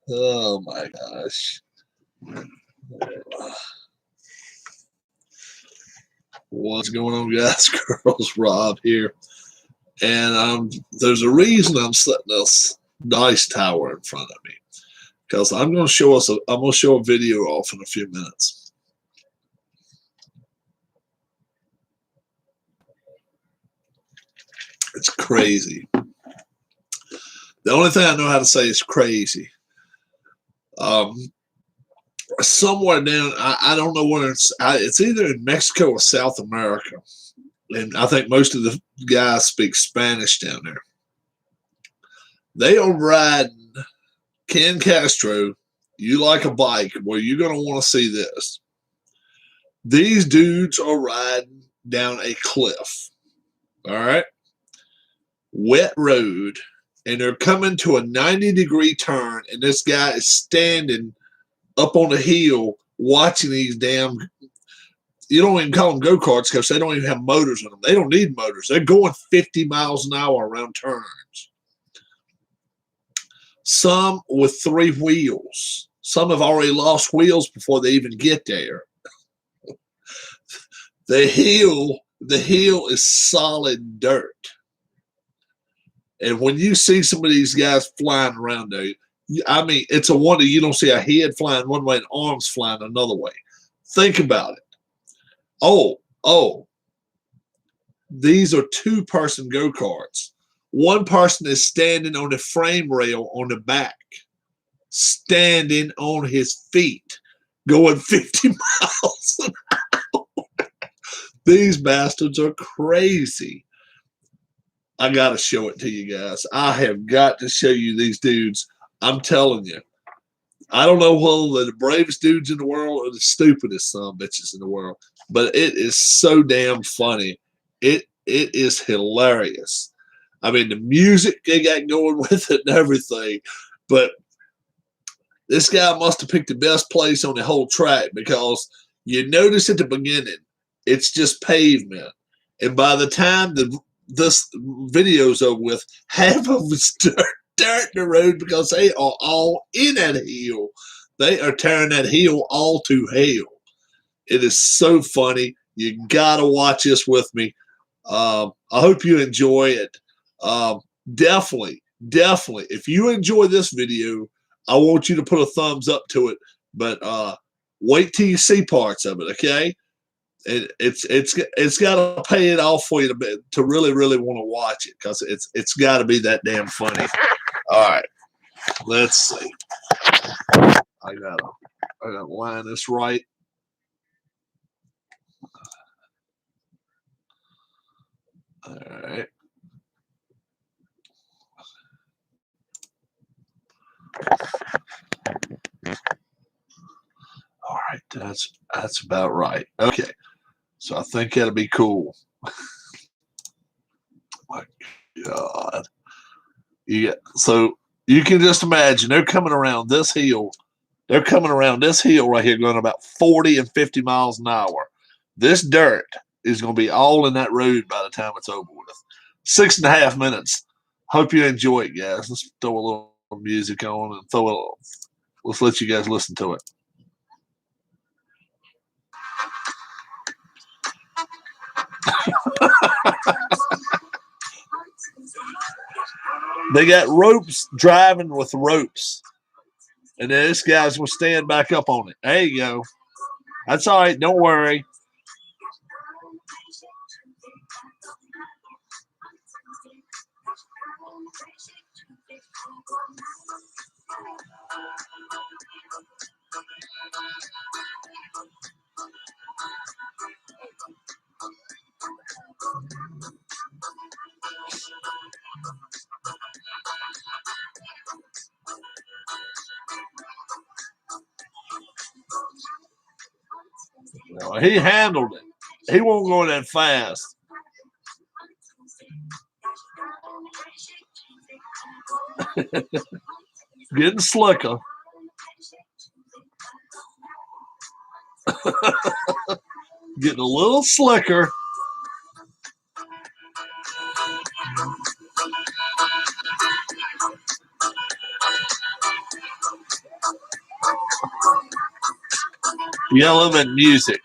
Oh my gosh. What's going on, guys, girls? Rob here. And there's a reason I'm setting this dice tower in front of me. Because I'm going to show a video off in a few minutes. It's crazy. The only thing I know how to say is crazy. Somewhere down, I don't know where it's either in Mexico or South America. And I think most of the guys speak Spanish down there. They are riding Ken Castro. You like a bike? Well, you're going to want to see this. These dudes are riding down a cliff. All right. Wet road. And they're coming to a 90-degree turn. And this guy is standing up on the hill watching these damn, you don't even call them go-karts because they don't even have motors in them. They don't need motors. They're going 50 miles an hour around turns. Some with 3 wheels. Some have already lost wheels before they even get there. The hill is solid dirt. And when you see some of these guys flying around there, I mean, it's a wonder you don't see a head flying one way and arms flying another way. Think about it. Oh, these are 2-person go-karts. One person is standing on the frame rail on the back, standing on his feet, going 50 miles an hour. These bastards are crazy. I got to show it to you guys. I have got to show you these dudes. I'm telling you. I don't know whether they're the bravest dudes in the world or the stupidest son of bitches in the world, but it is so damn funny. It is hilarious. I mean, the music they got going with it and everything, but this guy must have picked the best place on the whole track because you notice at the beginning, it's just pavement. And by the time this video's over with, half of it's dirt in the road because they are all in that hill. They are tearing that hill all to hell. It is so funny. You got to watch this with me. I hope you enjoy it. Definitely. If you enjoy this video, I want you to put a thumbs up to it. But wait till you see parts of it, okay? It's got to pay it off for you to really want to watch it because it's got to be that damn funny. All right, let's see. I gotta line this right. All right. All right, that's about right. Okay, so I think that'll be cool. My God. Yeah, so you can just imagine they're coming around this hill. They're coming around this hill right here going about 40 and 50 miles an hour. This dirt is going to be all in that road by the time it's over with. 6.5 minutes. Hope you enjoy it, guys. Let's throw a little music on and let's let you guys listen to it. They got ropes driving with ropes. And then this guy's going to stand back up on it. There you go. That's all right. Don't worry. Well, he handled it. He won't go that fast. Getting slicker. Getting a little slicker. Yell them at music.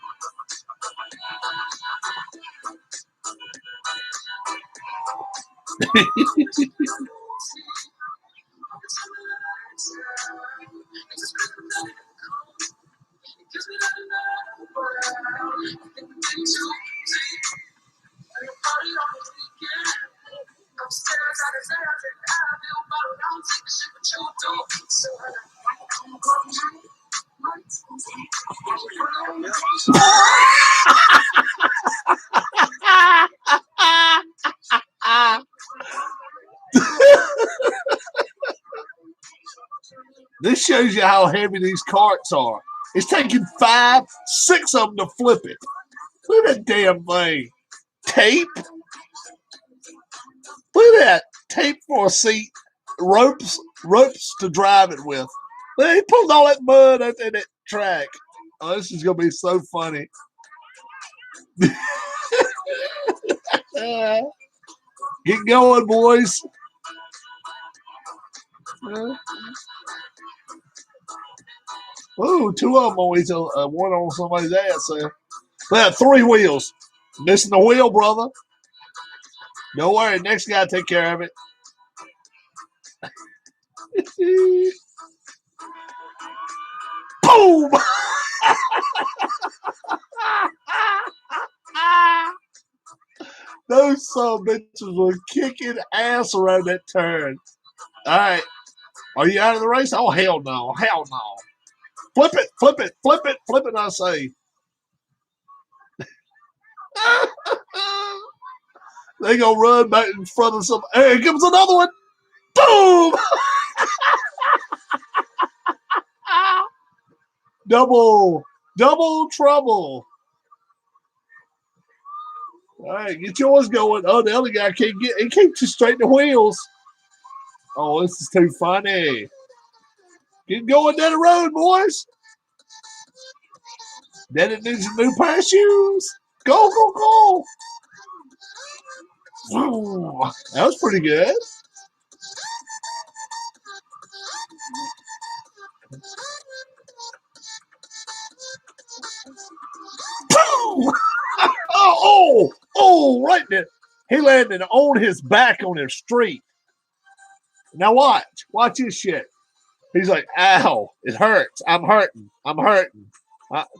This shows you how heavy these carts are. It's taking 5, 6 of them to flip it. Look at that damn thing. Tape. Look at that. Tape for a seat. Ropes to drive it with. He pulled all that mud out in that track. Oh, this is going to be so funny. Get going, boys. Ooh, 2 of them on each one on somebody's ass there. Look, 3 wheels. Missing the wheel, brother. Don't worry, next guy take care of it. Boom! Those son of bitches were kicking ass around that turn. All right. Are you out of the race? Oh, hell no. Hell no. Flip it, flip it, flip it, flip it, I say. They gonna run back in front of some. Hey, here comes another one. Boom! Double trouble. All right, get yours going. Oh, the other guy can't get. He can't just straighten the wheels. Oh, this is too funny. Get going down the road, boys. Then it needs a new pair of shoes. Go, go, go. Ooh, that was pretty good. Oh, right there. He landed on his back on the street. Now watch this shit. He's like, ow, it hurts. I'm hurting.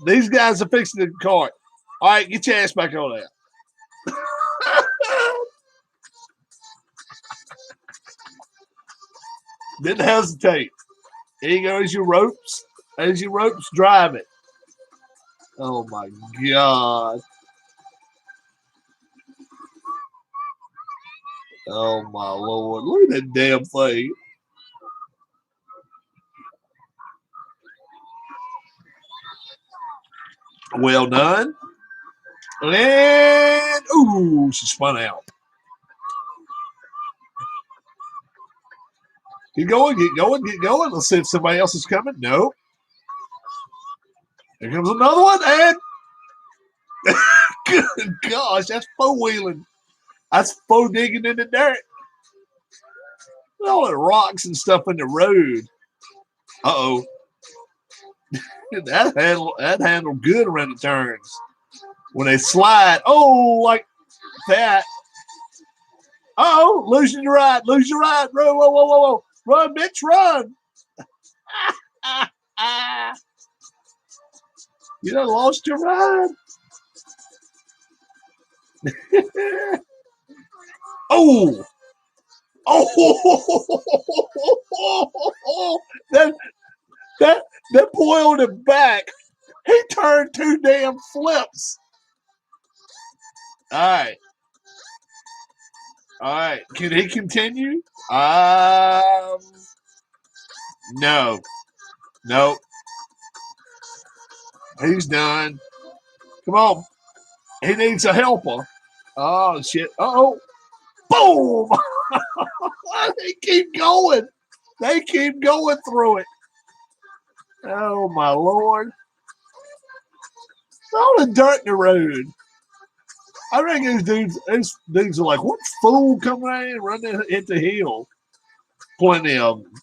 These guys are fixing the cart. All right, get your ass back on there. Didn't hesitate. Here you go, as your ropes. As your ropes, drive it. Oh my God. Oh my Lord. Look at that damn thing. Well done. And ooh, she spun out. Get going, get going, get going. Let's see if somebody else is coming. Nope. Here comes another one, and good gosh, that's four-wheeling. That's faux digging in the dirt. All the rocks and stuff in the road. Uh-oh. that handled good around the turns. When they slide, oh, like that. Uh-oh, losing your ride, lose your ride. Whoa, whoa, whoa, whoa, whoa. Run, bitch, run. You done lost your ride. Oh. Oh, that boy on the back, he turned 2 damn flips. All right. Can he continue? No. Nope. He's done. Come on. He needs a helper. Oh, shit. Uh-oh. Boom! They keep going. They keep going through it. Oh, my Lord. All the dirt in the road. I reckon these dudes are like, what fool come around and run hit the hill? Plenty of them.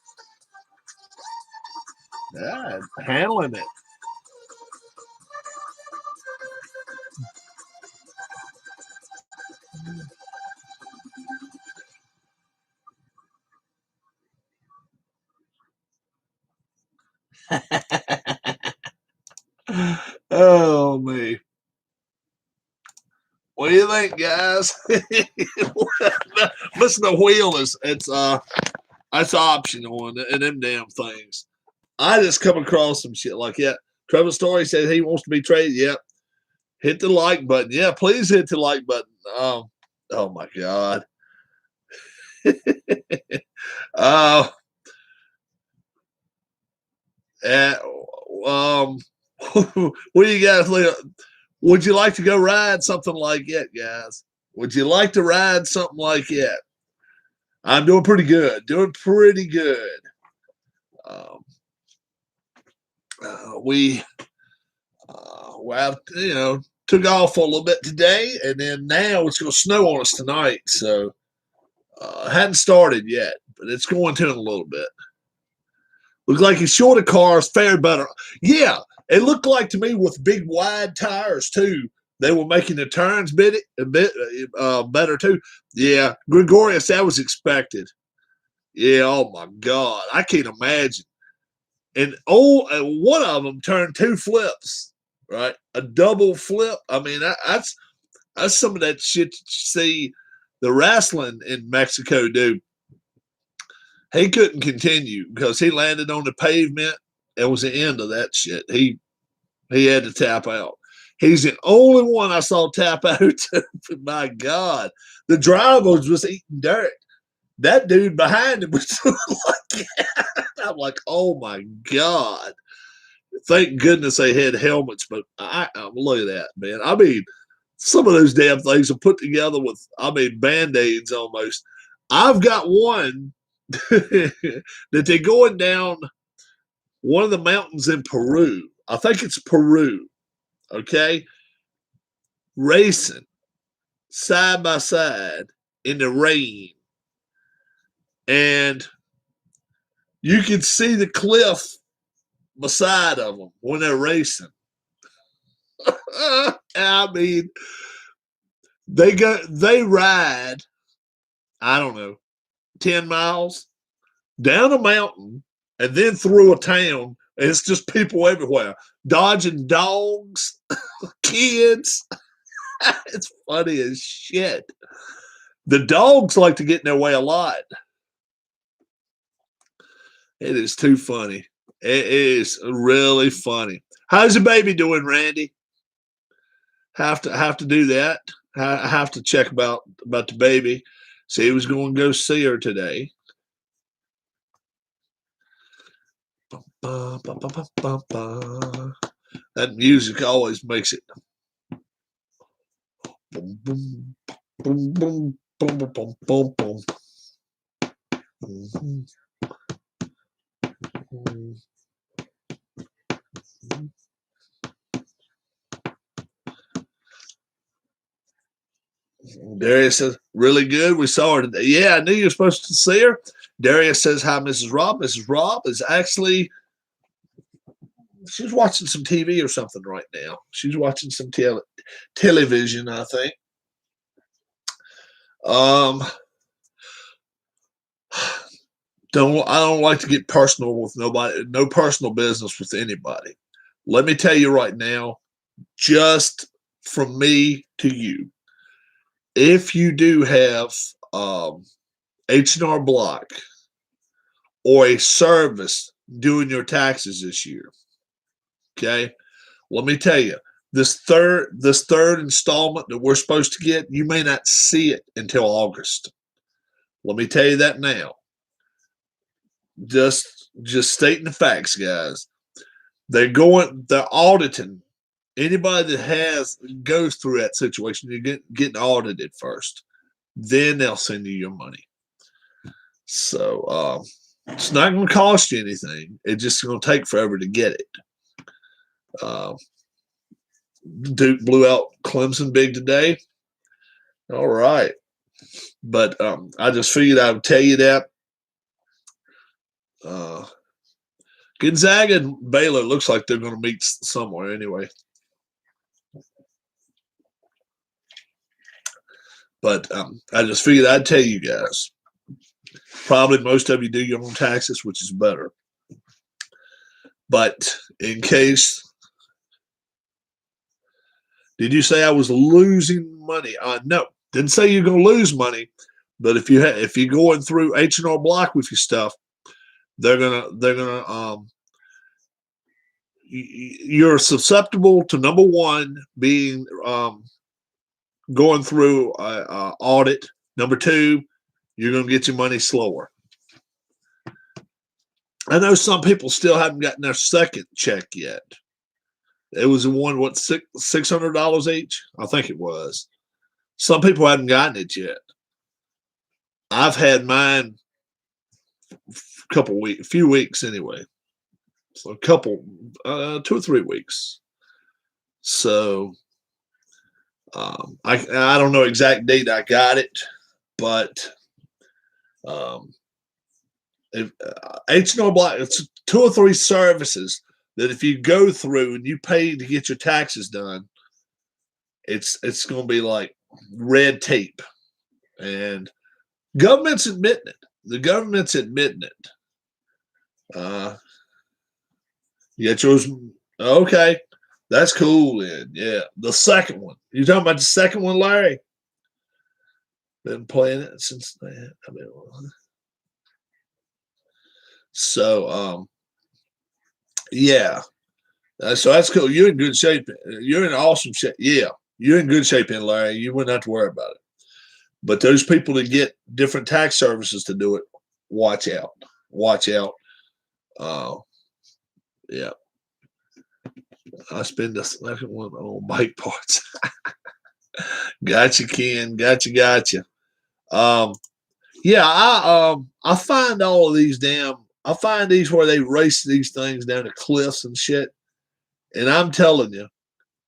Yeah, handling it. Oh me. What do you think, guys? Missing the wheel is that's optional in them damn things. I just come across some shit like that. Trevor Story said he wants to be traded. Yep. Hit the like button. Yeah, please hit the like button. Oh my God. uh, uh, um, what do you guys think? Would you like to go ride something like that, guys? Would you like to ride something like that? I'm doing pretty good. Doing pretty good. Um, we well, took off for a little bit today, and then now it's going to snow on us tonight. So hadn't started yet, but it's going to in a little bit. Looks like his shorter cars fared better. Yeah, it looked like to me with big wide tires too. They were making the turns a bit better too. Yeah, Gregorius, that was expected. Yeah, oh my God, I can't imagine. And one of them turned two flips, right? A double flip. I mean, that's some of that shit you see the wrestling in Mexico do. He couldn't continue because he landed on the pavement. It was the end of that shit. He had to tap out. He's the only one I saw tap out. My God, the driver was eating dirt. That dude behind him was like, I'm like, oh my God. Thank goodness they had helmets, but look at that, man. I mean, some of those damn things are put together with, Band-Aids almost. I've got one that they're going down one of the mountains in Peru. I think it's Peru, okay? Racing side by side in the rain. And you can see the cliff beside of them when they're racing. I mean, they ride, I don't know, 10 miles down a mountain and then through a town. It's just people everywhere, dodging dogs, kids. It's funny as shit. The dogs like to get in their way a lot. It is too funny. It is really funny. How's the baby doing, Randy? Have to do that. I have to check about the baby. See, he was going to go see her today. That music always makes it. Boom, boom, boom, boom, boom, boom, boom, boom. Mm-hmm. Darius says, really good. We saw her today. Yeah, I knew you were supposed to see her. Darius says, hi, Mrs. Rob. Mrs. Rob is actually, she's watching some TV or something right now. She's watching some television, I think. I don't like to get personal with nobody, no personal business with anybody. Let me tell you right now, just from me to you, if you do have H&R Block or a service doing your taxes this year, okay, let me tell you, this third installment that we're supposed to get, you may not see it until August. Let me tell you that now. Just stating the facts, guys. They're auditing anybody that goes through that situation. You're getting audited first, then they'll send you your money. So it's not going to cost you anything. It's just going to take forever to get it. Duke blew out Clemson big today. All right, but I just figured I would tell you that. Gonzaga and Baylor looks like they're going to meet somewhere anyway. But I just figured I'd tell you guys. Probably most of you do your own taxes, which is better. But in case, did you say I was losing money? No, didn't say you're going to lose money. But if you're going through H&R Block with your stuff, they're gonna you're susceptible to, number one, being going through a audit. Number two, you're going to get your money slower. I know some people still haven't gotten their second check yet. It was one, what, $600 each? I think it was. Some people haven't gotten it yet. I've had mine a few weeks anyway. So a couple, 2 or 3 weeks. So I don't know exact date I got it, but H&R Block, it's 2 or 3 services that if you go through and you pay to get your taxes done, it's going to be like red tape, and government's admitting it. The government's admitting it. You got yours. Okay, that's cool. Then, yeah, the second one. You talking about the second one, Larry? Been playing it since then. So yeah. So that's cool. You're in good shape. You're in awesome shape. Yeah, you're in good shape, Larry. You wouldn't have to worry about it. But those people that get different tax services to do it, watch out. Watch out. Yeah. I spend the second one on bike parts. Gotcha, Ken. Gotcha. Yeah, I find all of these I find these where they race these things down the cliffs and shit. And I'm telling you,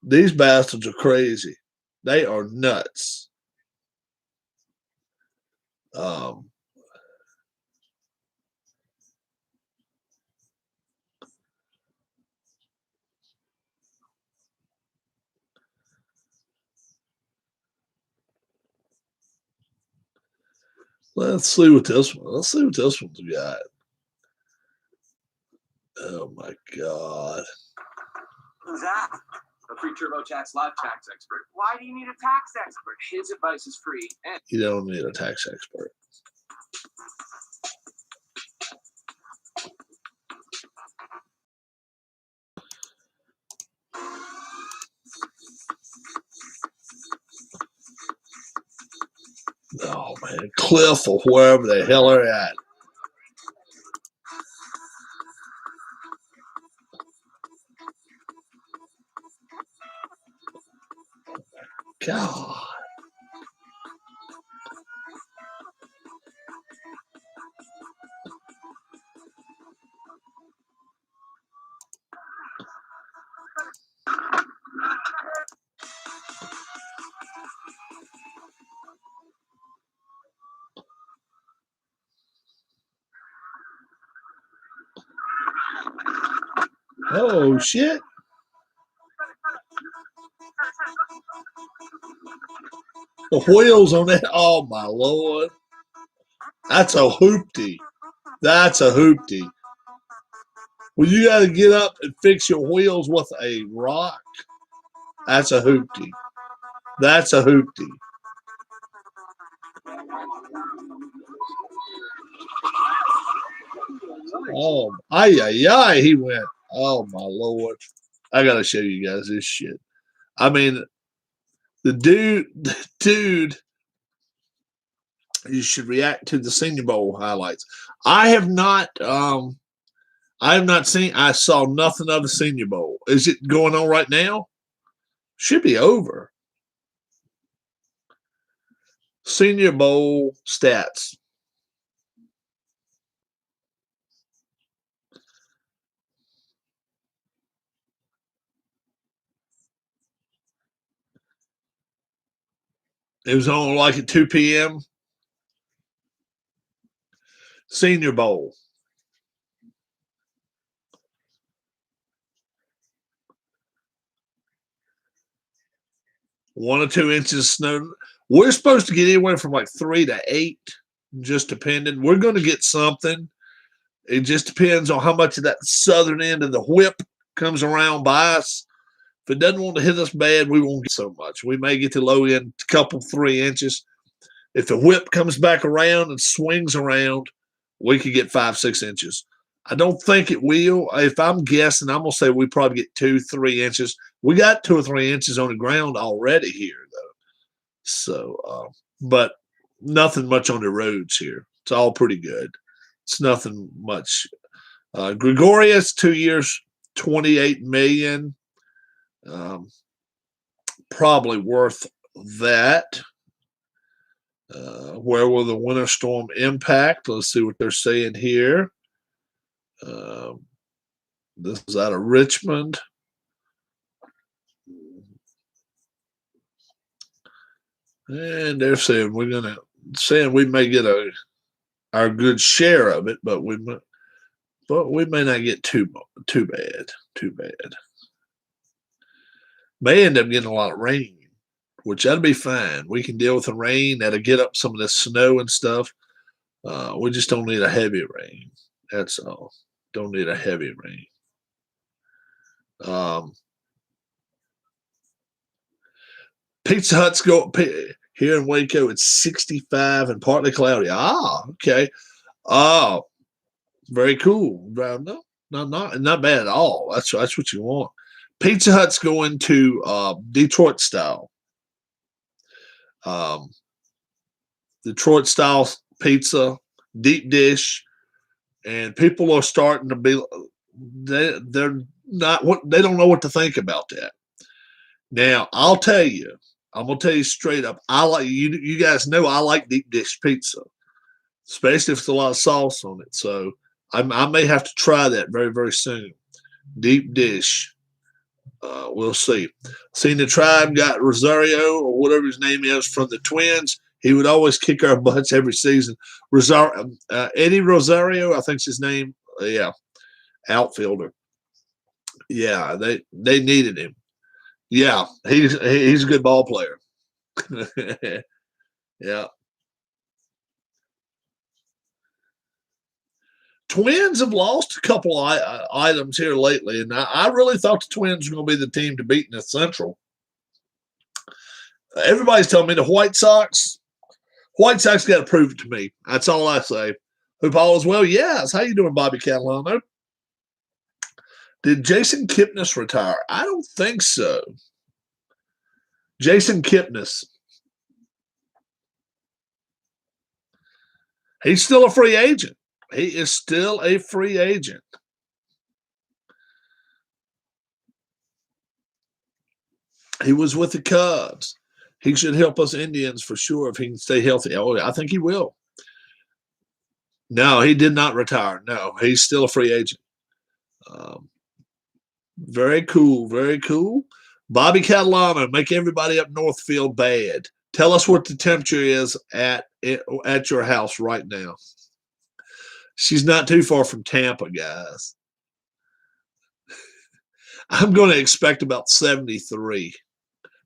these bastards are crazy. They are nuts. Let's see what this one's got. Oh my God. Who's that? A free TurboTax live tax expert. Why do you need a tax expert? His advice is free. And you don't need a tax expert. Oh man, cliff or wherever the hell they're at. God. Oh shit. The wheels on that. Oh my Lord. That's a hoopty. That's a hoopty. Well, you got to get up and fix your wheels with a rock. That's a hoopty. That's a hoopty. Oh, ay, he went. Oh my Lord. I got to show you guys this shit. I mean, the dude, you should react to the Senior Bowl highlights. I have not seen, I saw nothing of the Senior Bowl. Is it going on right now? Should be over. Senior Bowl stats. It was on like at 2 p.m. Senior Bowl. One or 2 inches of snow. We're supposed to get anywhere from like 3 to 8, just depending. We're going to get something. It just depends on how much of that southern end of the whip comes around by us. If it doesn't want to hit us bad, we won't get so much. We may get the low end, a couple, 3 inches. If the whip comes back around and swings around, we could get 5, 6 inches. I don't think it will. If I'm guessing, I'm going to say we probably get 2, 3 inches. We got 2 or 3 inches on the ground already here, though. So, but nothing much on the roads here. It's all pretty good. It's nothing much. Gregorius, 2 years, 28 million. Probably worth that. Where will the winter storm impact? Let's see what they're saying here. This is out of Richmond. And they're saying we may get our good share of it, but we may not get too bad. May end up getting a lot of rain, which that'll be fine. We can deal with the rain. That'll get up some of the snow and stuff. We just don't need a heavy rain. That's all. Don't need a heavy rain. Pizza Hut's go here in Waco. It's 65 and partly cloudy. Okay. Oh, very cool. No, not bad at all. That's what you want. Pizza Hut's going to Detroit style. Detroit style pizza, deep dish, and people are starting to be they're not what they don't know what to think about that. Now, I'm gonna tell you straight up, I like you guys know I like deep dish pizza, especially if it's a lot of sauce on it. So I may have to try that very, very soon. Deep dish. We'll see. Seen the Tribe got Rosario or whatever his name is from the Twins. He would always kick our butts every season. Eddie Rosario, I think's his name. Yeah, outfielder. Yeah, they needed him. Yeah, he's a good ball player. Yeah. Twins have lost a couple items here lately, and I really thought the Twins were going to be the team to beat in the Central. Everybody's telling me the White Sox got to prove it to me. That's all I say. Hope all is well. Yes. How you doing, Bobby Catalano? Did Jason Kipnis retire? I don't think so. Jason Kipnis. He's still a free agent. He is still a free agent. He was with the Cubs. He should help us Indians for sure if he can stay healthy. Oh, I think he will. No, he did not retire. No, he's still a free agent. Very cool. Very cool. Bobby Catalano, make everybody up north feel bad. Tell us what the temperature is at your house right now. She's not too far from Tampa, guys. I'm going to expect about 73.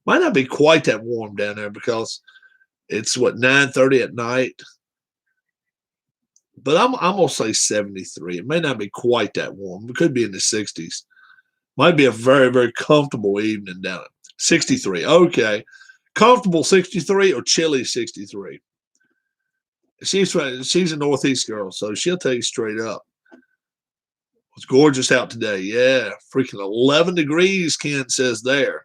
Might not be quite that warm down there because it's 9:30 at night. But I'm going to say 73. It may not be quite that warm. It could be in the 60s. Might be a very, very comfortable evening down at 63. Okay. Comfortable 63 or chilly 63? She's a Northeast girl, so she'll tell you straight up. It's gorgeous out today. Yeah, freaking 11 degrees, Ken says there.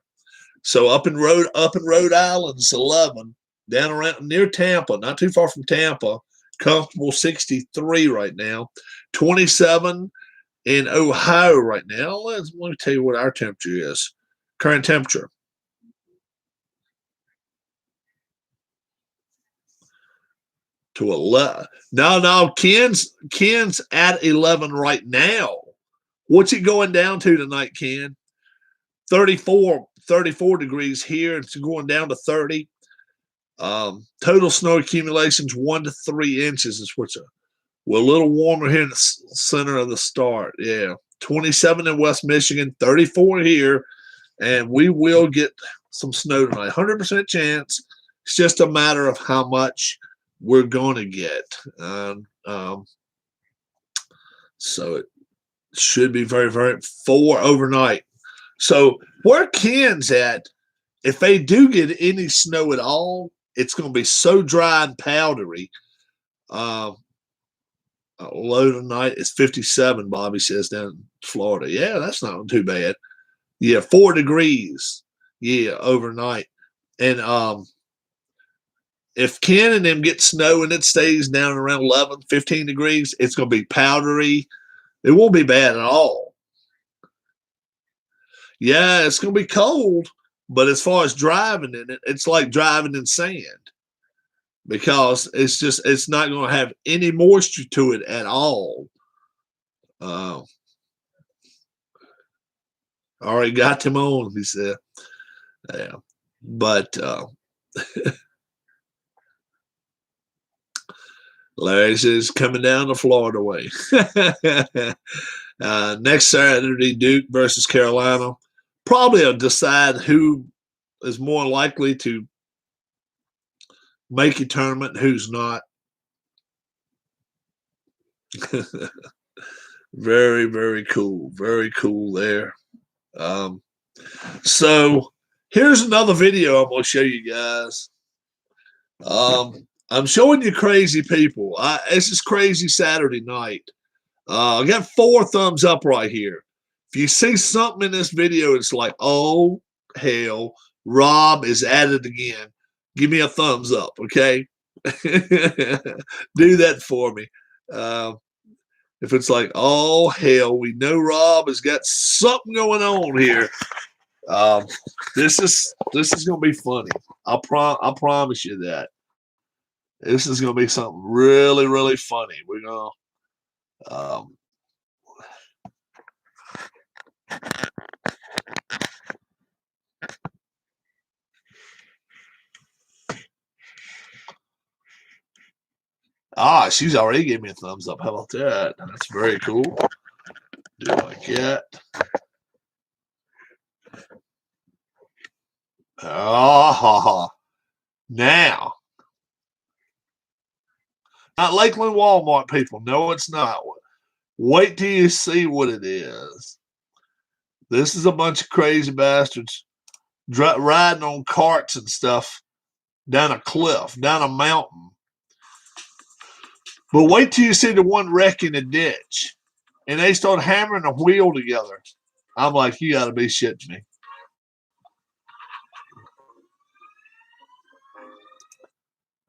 So up in Rhode Island, it's 11. Down around near Tampa, not too far from Tampa, comfortable 63 right now. 27 in Ohio right now. Let me tell you what our temperature is. Current temperature. To 11. No, Ken's at 11 right now. What's it going down to tonight, Ken? 34 degrees here. It's going down to 30. Total snow accumulations 1 to 3 inches is what's we're a little warmer here in the center of the start. Yeah. 27 in West Michigan, 34 here, and we will get some snow tonight. 100% chance. It's just a matter of how much we're going to get. So it should be very, very 4 overnight. So where Ken's at, if they do get any snow at all, it's going to be so dry and powdery. Low tonight is 57, Bobby says, down in Florida. Yeah, that's not too bad. Yeah, 4 degrees. Yeah, overnight. And if Ken and them get snow and it stays down around 11, 15 degrees, it's going to be powdery. It won't be bad at all. Yeah, it's going to be cold, but as far as driving in it, it's like driving in sand because it's not going to have any moisture to it at all. Already got them on, he said. Yeah, but Larry says coming down the Florida way. Next Saturday, Duke versus Carolina. Probably will decide who is more likely to make a tournament and who's not. Very, very cool. Very cool there. So here's another video I'm going to show you guys. I'm showing you crazy people. This is crazy Saturday night. I got 4 thumbs up right here. If you see something in this video, it's like, oh, hell, Rob is at it again. Give me a thumbs up, okay? Do that for me. If it's like, oh, hell, we know Rob has got something going on here. This is going to be funny. I promise you that. This is going to be something really, really funny. We're going to she's already gave me a thumbs up. How about that? That's very cool. Do like that. Now. Not Lakeland Walmart people. No, it's not. Wait till you see what it is. This is a bunch of crazy bastards riding on carts and stuff down a cliff, down a mountain. But wait till you see the one wrecking a ditch. And they start hammering a wheel together. I'm like, you got to be shitting me.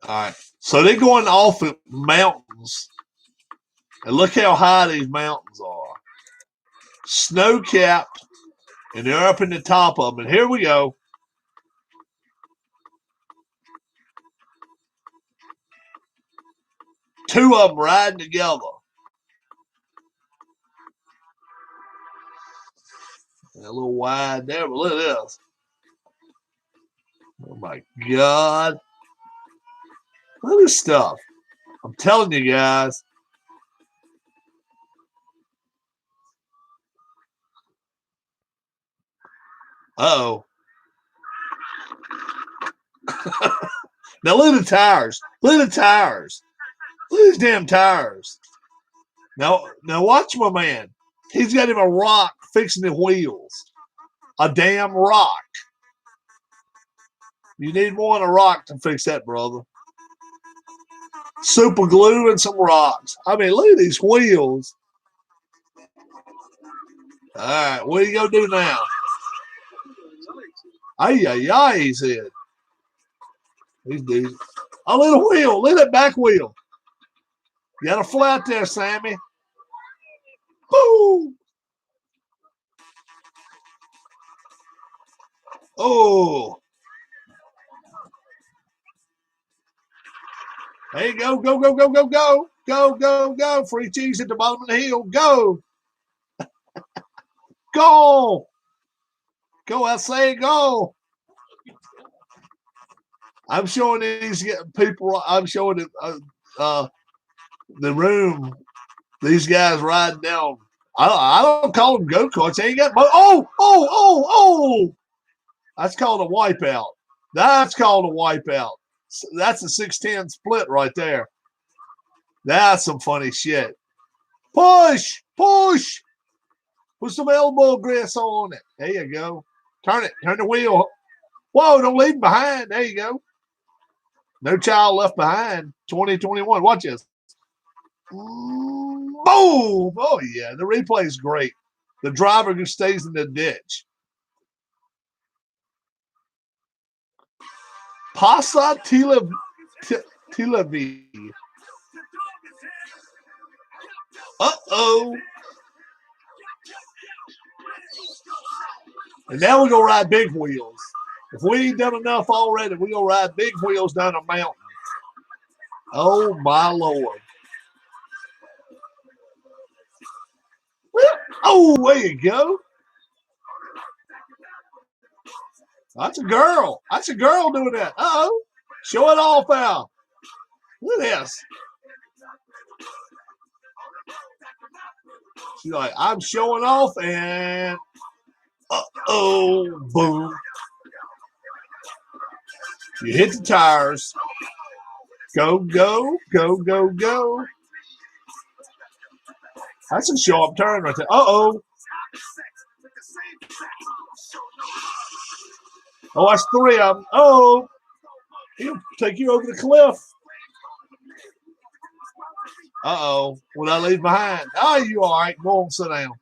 All right. So they're going off of mountains. And look how high these mountains are. Snow-capped. And they're up in the top of them. And here we go. Two of them riding together. A little wide there, but look at this. Oh my God. Look at this stuff. I'm telling you guys. Uh-oh. Now look at the tires. Look at the tires. Look at these damn tires. Now watch my man. He's got him a rock fixing the wheels. A damn rock. You need more than a rock to fix that, brother. Super glue and some rocks. I mean, look at these wheels. All right, what are you going to do now? Ay, he said. These dudes. Oh, look at the wheel. Look at that back wheel. You got a flat there, Sammy. Boom. Oh. There you go. Go, go, go, go, go. Go, go, go. Free cheese at the bottom of the hill. Go. Go. Go, I say go. I'm showing these people, I'm showing the room, these guys riding down. I don't call them go-karts. They ain't got, oh. That's called a wipeout. That's called a wipeout. That's a 610 split right there. That's some funny shit. Push, push. Put some elbow grease on it. There you go. Turn it. Turn the wheel. Whoa, don't leave him behind. There you go. No child left behind. 2021. Watch this. Boom. Oh, yeah. The replay is great. The driver who stays in the ditch. Pasa Tilavi. Uh-oh. And now we're going to ride big wheels. If we ain't done enough already, we're going to ride big wheels down a mountain. Oh, my Lord. Oh, there you go. That's a girl. That's a girl doing that. Uh-oh. Show it off out. Look at this. She's like, I'm showing off, and uh-oh, boom. You hit the tires. Go, go, go, go, go. That's a sharp turn right there. Uh-oh. Oh, that's three of them. Oh, he'll take you over the cliff. Uh-oh. What I leave behind? Oh, you all right. Go on, sit down.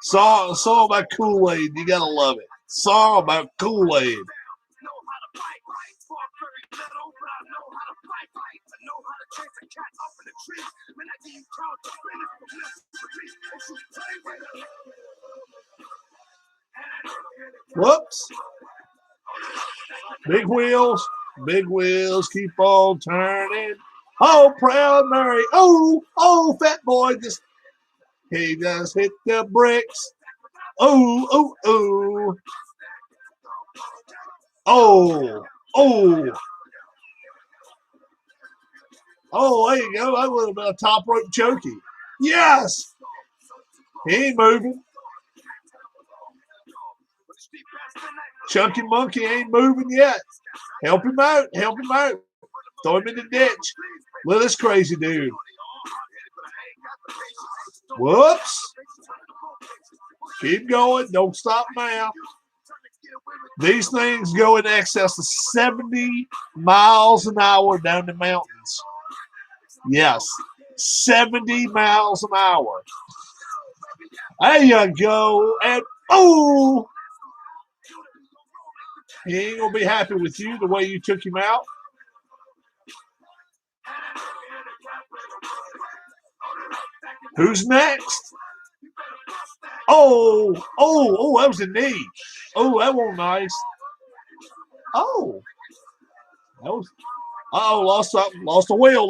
Song about Kool-Aid. You got to love it. Song about Kool-Aid. Whoops. Big wheels. Big wheels keep on turning. Oh, proud Mary. Oh, fat boy. He just hit the bricks. Oh, oh, oh. Oh, oh. Oh, there you go. That would have been a top rope chokey. Yes. He ain't moving. Chunky Monkey ain't moving yet. Help him out. Help him out. Throw him in the ditch. Look at this crazy dude. Whoops. Keep going. Don't stop now. These things go in excess of 70 miles an hour down the mountains. Yes, 70 miles an hour. There you go. And, oh, he ain't going to be happy with you the way you took him out. Who's next? Oh, that was a knee. Oh, that wasn't nice. Oh. That was, lost something. Lost a wheel.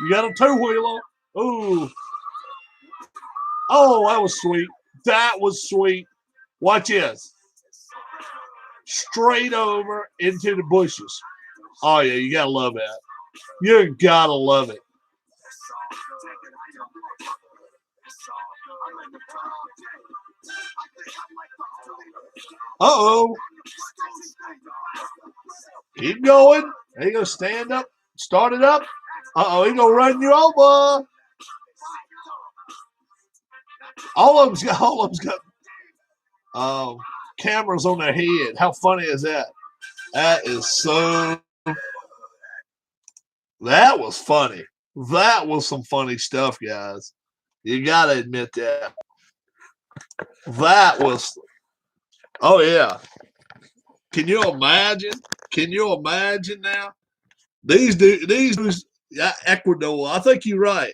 You got a two-wheeler. Ooh. Oh, that was sweet. That was sweet. Watch this. Straight over into the bushes. Oh, yeah, you got to love that. You got to love it. Uh-oh. Keep going. There you go. Stand up. Start it up. Uh-oh, he's going to run you over. All of them's got cameras on their head. How funny is that? That was funny. That was some funny stuff, guys. You got to admit that. That was, oh, yeah. Can you imagine? Now? These dudes, Ecuador, I think you're right.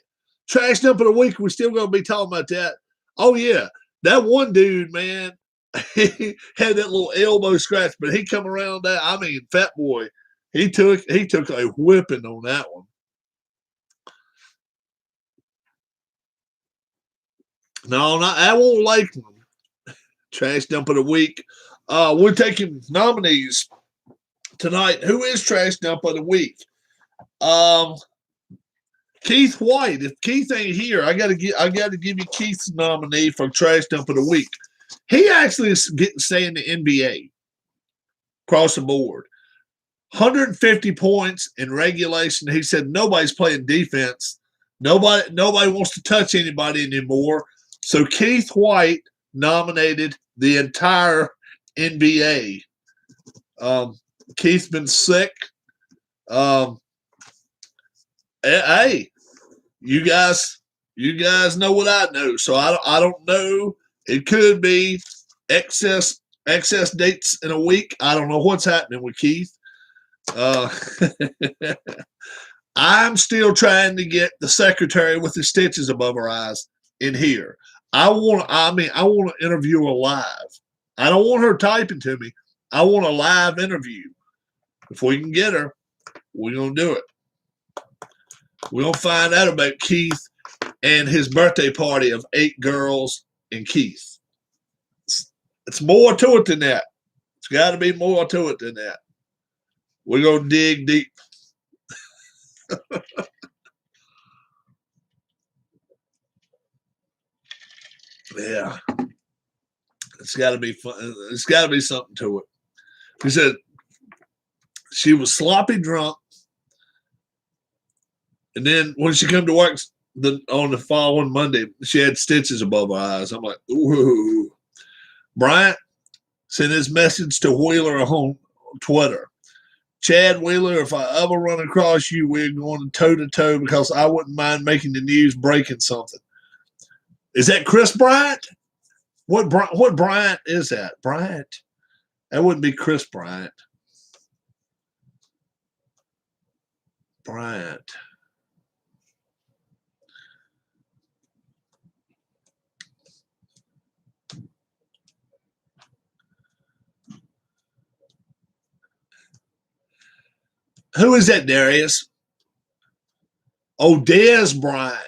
Trash dump of the week, we're still going to be talking about that. Oh, yeah. That one dude, man, he had that little elbow scratch, but he come around that. I mean, fat boy, he took a whipping on that one. No, I won't like them. Trash dump of the week. We're taking nominees tonight. Who is trash dump of the week? Keith White. If Keith ain't here, I gotta give you Keith's nominee for trash dump of the week. He actually is getting stay in the NBA across the board. 150 points in regulation. He said nobody's playing defense. Nobody wants to touch anybody anymore. So Keith White nominated the entire NBA. Keith's been sick. Hey, you guys know what I know. So I don't know. It could be excess dates in a week. I don't know what's happening with Keith. I'm still trying to get the secretary with the stitches above her eyes in here. I want to interview her live. I don't want her typing to me. I want a live interview. If we can get her, we're going to do it. We're going to find out about Keith and his birthday party of 8 girls and Keith. It's more to it than that. It's got to be more to it than that. We're going to dig deep. Yeah. It's got to be fun. It's got to be something to it. He said she was sloppy drunk. And then when she came to work on the following Monday, she had stitches above her eyes. I'm like, ooh. Bryant sent his message to Wheeler on Twitter. Chad Wheeler, if I ever run across you, we're going toe-to-toe because I wouldn't mind making the news breaking something. Is that Chris Bryant? What Bryant is that? Bryant? That wouldn't be Chris Bryant. Bryant. Who is that, Darius? Oh, Dez Bryant.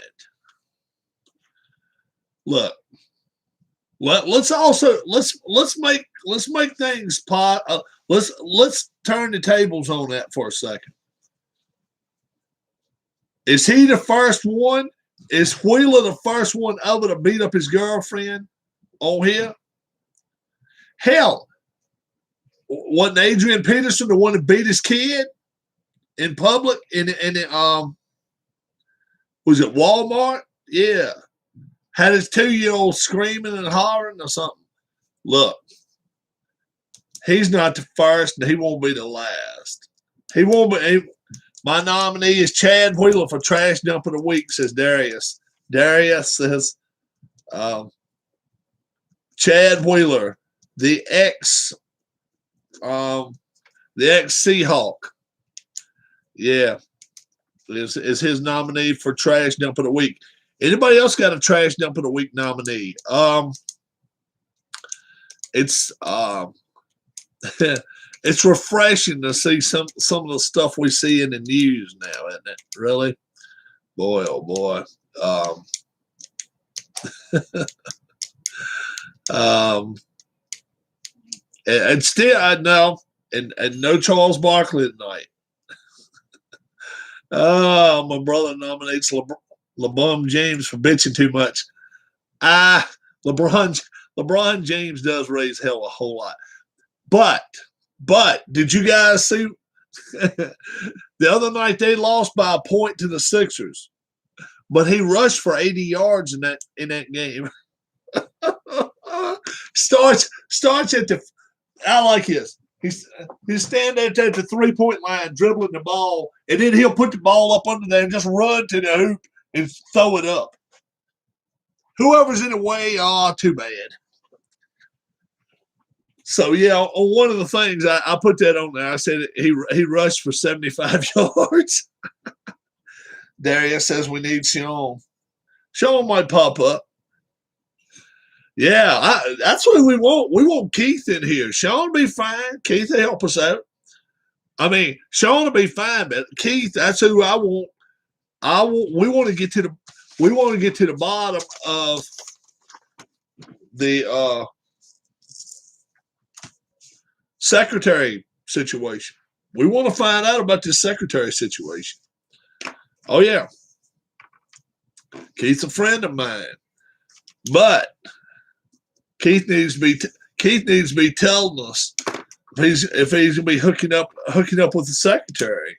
Look, let's make things pot. Let's turn the tables on that for a second. Is he the first one? Is Wheeler the first one ever to beat up his girlfriend on here? Hell, wasn't Adrian Peterson the one that beat his kid in public was it Walmart? Yeah. Had his 2-year-old screaming and hollering or something. Look, he's not the first and he won't be the last. He won't be. My nominee is Chad Wheeler for Trash Dump of the Week, says Darius. Darius says Chad Wheeler, the ex Seahawk. Yeah. Is his nominee for Trash Dump of the Week. Anybody else got a Trash Dump of the Week nominee? It's it's refreshing to see some of the stuff we see in the news now, isn't it? Really? Boy, oh boy. And still, I know, and no Charles Barkley tonight. Oh, my brother nominates LeBron James for bitching too much. LeBron James does raise hell a whole lot. But did you guys see the other night they lost by a point to the Sixers, but he rushed for 80 yards in that game. starts at the. I like his. He's standing at the 3-point line, dribbling the ball, and then he'll put the ball up under there and just run to the hoop and throw it up. Whoever's in the way, too bad. So, yeah, on one of the things, I put that on there. I said he rushed for 75 yards. Darius says we need Sean. Sean might pop up. Yeah, that's what we want. We want Keith in here. Sean will be fine. Keith will help us out. I mean, Sean will be fine, but Keith, that's who I want. We want to get to the bottom of the secretary situation. We want to find out about this secretary situation. Oh yeah, Keith's a friend of mine, but Keith needs to be telling us if he's gonna be hooking up with the secretary.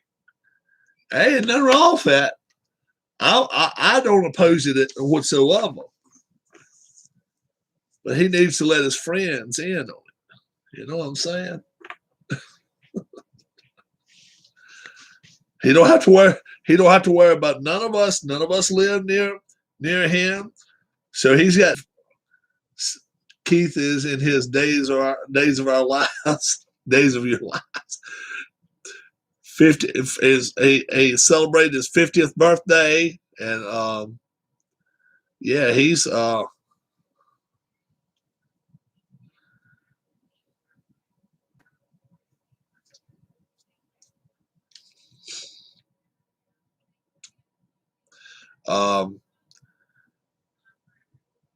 Hey, ain't nothing wrong with that. I don't oppose it whatsoever. But he needs to let his friends in on it. You know what I'm saying? He don't have to worry. He don't have to worry about none of us. None of us live near him. So he's got. Keith is in his days of our lives, days of your lives. 50 is a celebrated his 50th birthday, and yeah, he's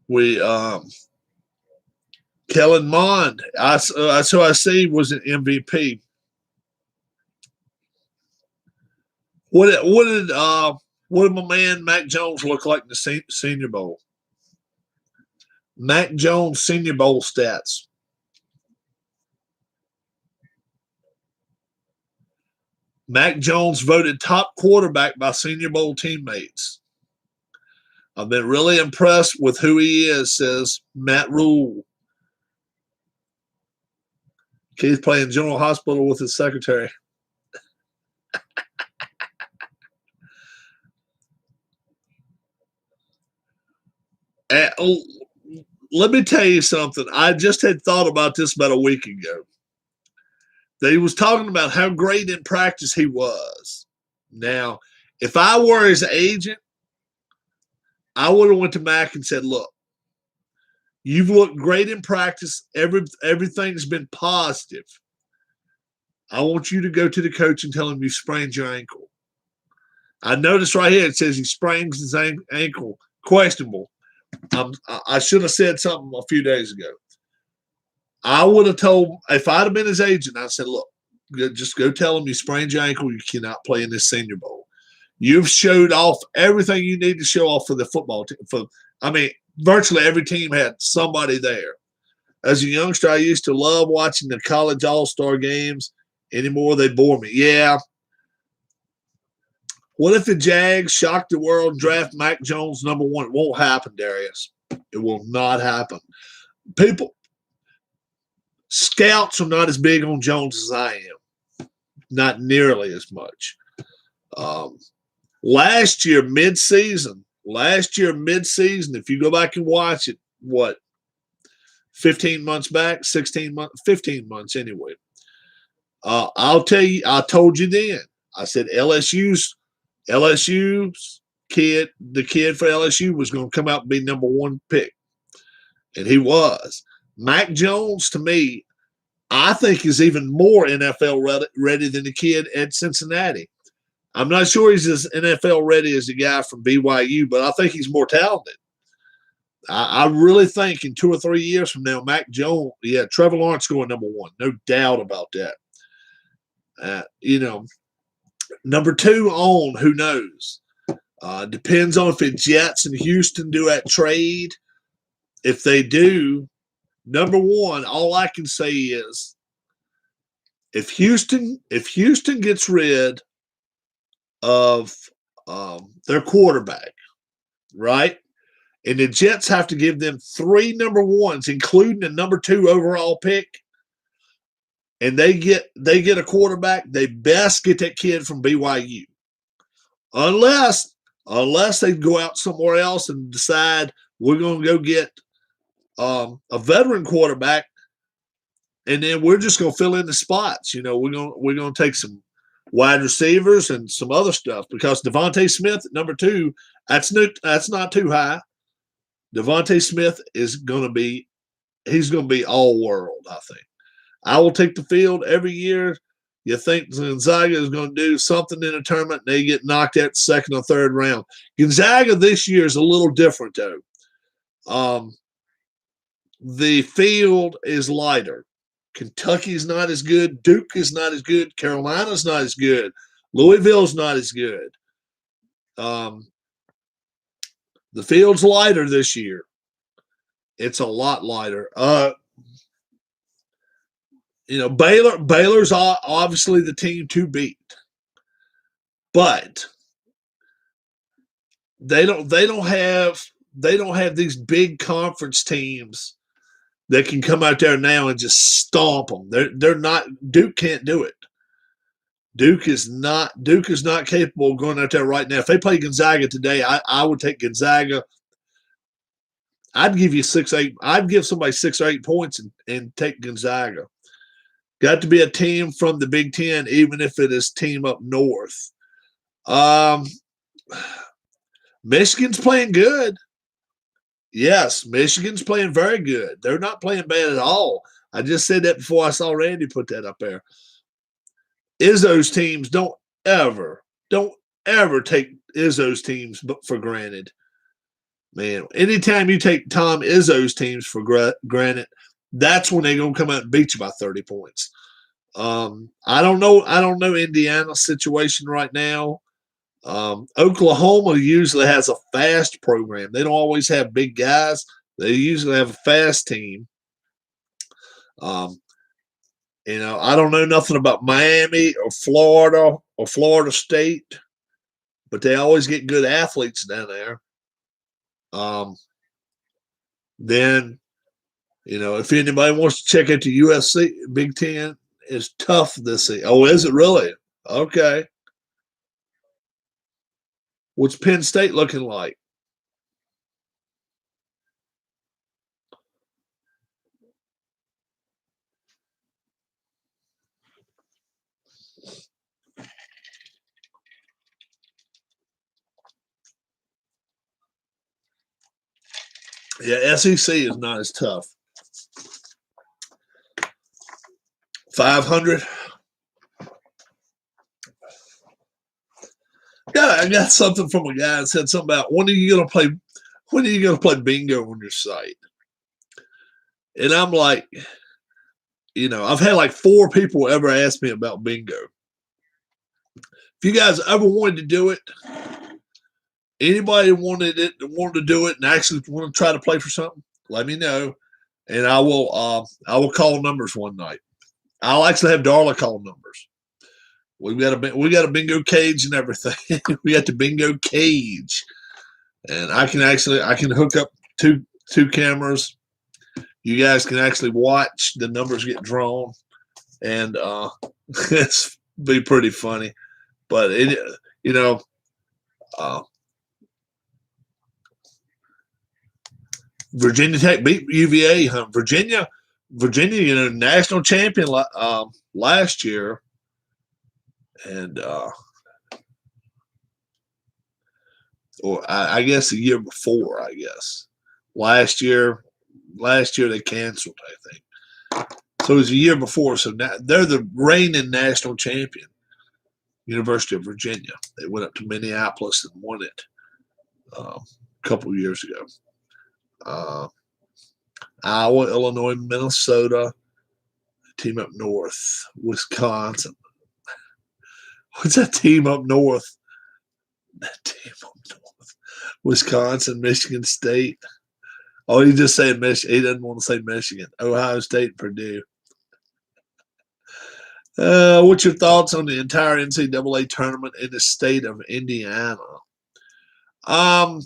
we Kellen Mond, that's who I see was an MVP. What did my man Mac Jones look like in the Senior Bowl? Mac Jones Senior Bowl stats. Mac Jones voted top quarterback by Senior Bowl teammates. I've been really impressed with who he is, says Matt Rule. Keith playing General Hospital with his secretary. Let me tell you something. I just had thought about this about a week ago. They was talking about how great in practice he was. Now, if I were his agent, I would have went to Mac and said, look, you've looked great in practice. Everything's been positive. I want you to go to the coach and tell him you sprained your ankle. I noticed right here it says he sprains his ankle, questionable. I should have said something a few days ago. I would have told, if I'd have been his agent, I said, look, just go tell him you sprained your ankle. You cannot play in this Senior Bowl. You've showed off everything you need to show off for the football team. Virtually every team had somebody there. As a youngster, I used to love watching the college all-star games. Anymore, they bore me. Yeah. What if the Jags shock the world and draft Mac Jones number 1? It won't happen, Darius. It will not happen. Scouts are not as big on Jones as I am. Not nearly as much. Last year, mid-season, if you go back and watch it, 15 months back, 16 months, 15 months anyway. I'll tell you, I told you then. I said LSU's kid, the kid for LSU was going to come out and be number 1 pick. And he was. Mac Jones, to me, I think is even more NFL ready than the kid at Cincinnati. I'm not sure he's as NFL ready as the guy from BYU, but I think he's more talented. I really think in 2 or 3 years from now, Mac Jones, Trevor Lawrence going number 1. No doubt about that. Number 2 on, who knows? Depends on if the Jets and Houston do that trade. If they do, number 1, all I can say is if Houston gets rid of their quarterback, right? And the Jets have to give them 3 number 1s, including the number 2 overall pick, and they get a quarterback, they best get that kid from BYU. Unless they go out somewhere else and decide we're going to go get a veteran quarterback, and then we're just going to fill in the spots. We're going to take some wide receivers and some other stuff because Devontae Smith at number 2, that's not too high. Devontae Smith is going to be all world. I think I will take the field every year. You think Gonzaga is going to do something in a tournament, and they get knocked out 2nd or 3rd round. Gonzaga this year is a little different, though. The field is lighter. Kentucky's not as good. Duke is not as good. Carolina's not as good. Louisville's not as good. The field's lighter this year. It's a lot lighter. Baylor's obviously the team to beat, but they don't have these big conference teams that can come out there now and just stomp them. They're not. Duke can't do it. Duke is not capable of going out there right now. If they play Gonzaga today, I would take Gonzaga. I'd give you 6-8. I'd give somebody 6 or 8 points and take Gonzaga. Got to be a team from the Big Ten, even if it is team up north. Michigan's playing good. Yes, Michigan's playing very good. They're not playing bad at all. I just said that before I saw Randy put that up there. Izzo's teams don't ever take Izzo's teams for granted. Man, anytime you take Tom Izzo's teams for granted, that's when they're going to come out and beat you by 30 points. I don't know Indiana's situation right now. Oklahoma usually has a fast program. They don't always have big guys. They usually have a fast team. I don't know nothing about Miami or Florida State, but they always get good athletes down there. Then, if anybody wants to check out the USC Big Ten, it's tough this season. Oh, is it really? Okay. What's Penn State looking like? Yeah, SEC is not as tough. 500. Yeah, I got something from a guy that said something about when are you gonna play bingo on your site? And I'm like, I've had like 4 people ever ask me about bingo. If you guys ever wanted to do it, anybody wanted to do it and actually want to try to play for something, let me know, and I will call numbers one night. I'll actually have Darla call numbers. We got a bingo cage and everything. We got the bingo cage, and I can hook up two cameras. You guys can actually watch the numbers get drawn, and it's be pretty funny. But Virginia Tech beat UVA. Virginia, national champion last year, and or I guess the year before. I guess last year they canceled. I think so. It was a year before. So now they're the reigning national champion. University of Virginia. They went up to Minneapolis and won it a couple of years ago. Iowa, Illinois, Minnesota, team up north, Wisconsin. What's that team up north? That team up north. Wisconsin, Michigan State. Oh, he just said Michigan. He doesn't want to say Michigan. Ohio State, Purdue. What's your thoughts on the entire NCAA tournament in the state of Indiana? I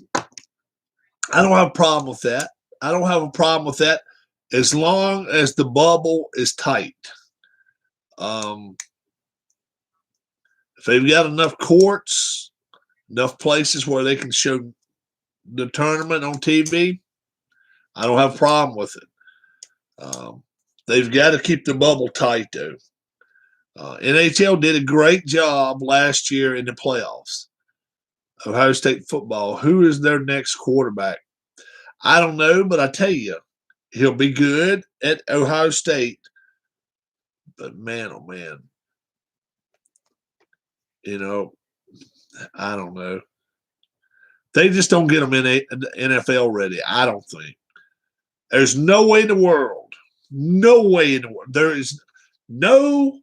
don't have a problem with that. I don't have a problem with that as long as the bubble is tight. If they've got enough courts, enough places where they can show the tournament on TV, I don't have a problem with it. They've got to keep the bubble tight, though. NHL did a great job last year in the playoffs. Ohio State football. Who is their next quarterback? I don't know, but I tell you, he'll be good at Ohio State. But man, oh man, I don't know. They just don't get them in NFL ready. I don't think. There's no way in the world. There is no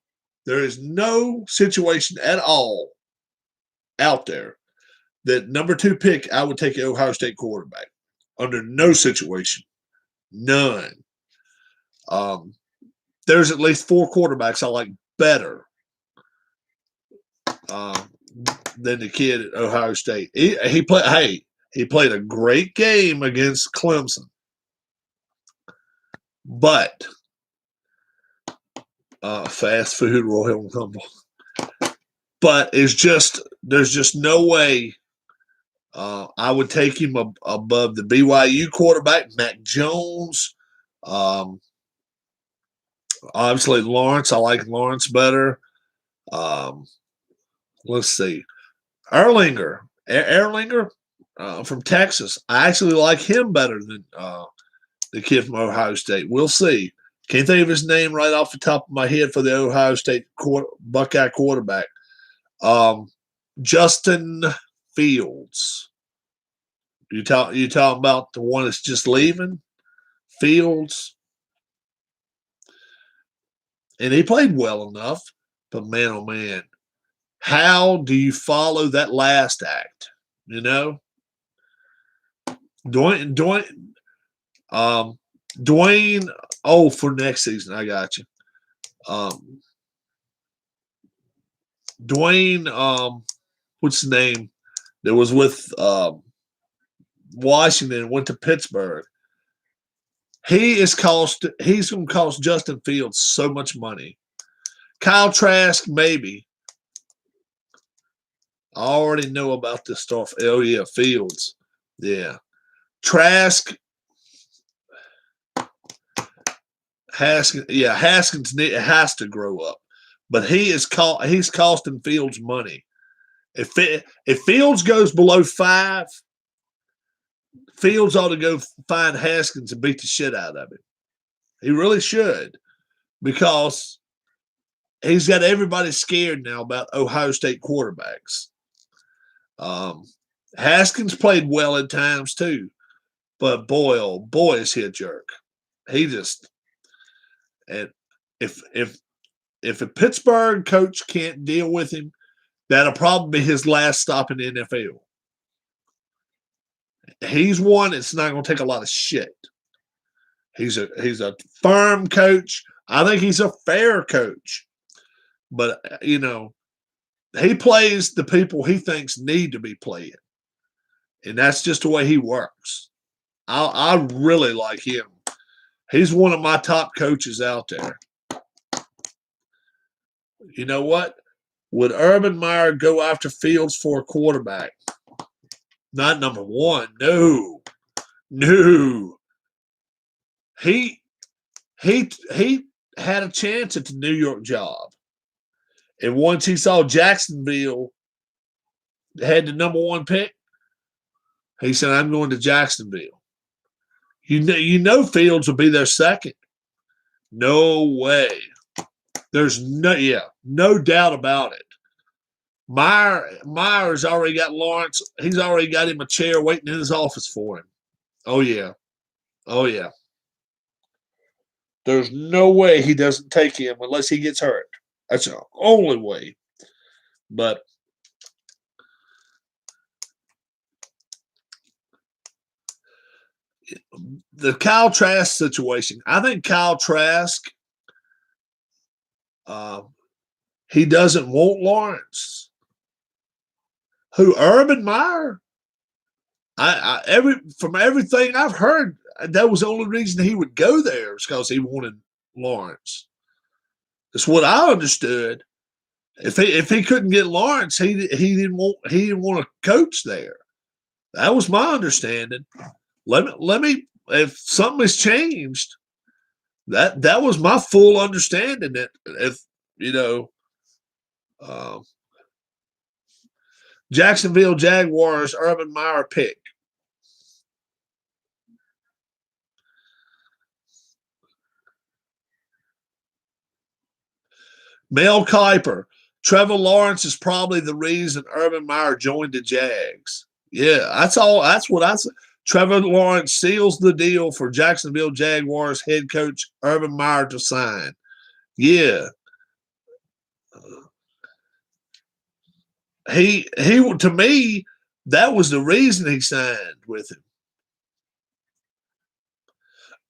situation at all out there that number 2 pick I would take an Ohio State quarterback under no situation, none. there's at least 4 quarterbacks I like better than the kid at Ohio State. He played a great game against Clemson, but fast food Royal Rumble. But there's just no way I would take him above the BYU quarterback, Mac Jones. Obviously, Lawrence. I like Lawrence better. Let's see. Erlinger from Texas. I actually like him better than the kid from Ohio State. We'll see. Can't think of his name right off the top of my head for the Ohio State Buckeye quarterback. Justin Fields. You talking about the one that's just leaving? Fields. And he played well enough, but man, oh man, how do you follow that last act? You know, Dwayne. Oh, for next season, I got you. Dwayne. What's his name? That was with Washington, went to Pittsburgh. He's going to cost Justin Fields so much money. Kyle Trask, maybe. I already know about this stuff. Oh, yeah, Fields. Yeah. Trask. Haskins has to grow up. But he's costing Fields money. If Fields goes below 5, Fields ought to go find Haskins and beat the shit out of him. He really should, because he's got everybody scared now about Ohio State quarterbacks. Haskins played well at times too, but boy, oh boy, is he a jerk. He just, and if a Pittsburgh coach can't deal with him, that'll probably be his last stop in the NFL. He's one that's not going to take a lot of shit. He's a firm coach. I think he's a fair coach. But, you know, he plays the people he thinks need to be playing. And that's just the way he works. I really like him. He's one of my top coaches out there. You know what? Would Urban Meyer go after Fields for a quarterback? Not number one. No. He had a chance at the New York job. And once he saw Jacksonville had the number 1 pick, he said, I'm going to Jacksonville. You know Fields will be their second. No way. There's no doubt about it. Myers already got Lawrence. He's already got him a chair waiting in his office for him. Oh, yeah. There's no way he doesn't take him unless he gets hurt. That's the only way. But the Kyle Trask situation, I think Kyle Trask, he doesn't want Lawrence. Who, Urban Meyer? From everything I've heard, that was the only reason he would go there, is because he wanted Lawrence. That's what I understood. If he couldn't get Lawrence, he didn't want to coach there. That was my understanding. Let me if something has changed, that was my full understanding, that if Jacksonville Jaguars Urban Meyer pick. Mel Kiper, Trevor Lawrence is probably the reason Urban Meyer joined the Jags. Yeah, that's all. That's what I said. Trevor Lawrence seals the deal for Jacksonville Jaguars head coach Urban Meyer to sign. Yeah. He to me, that was the reason he signed with him.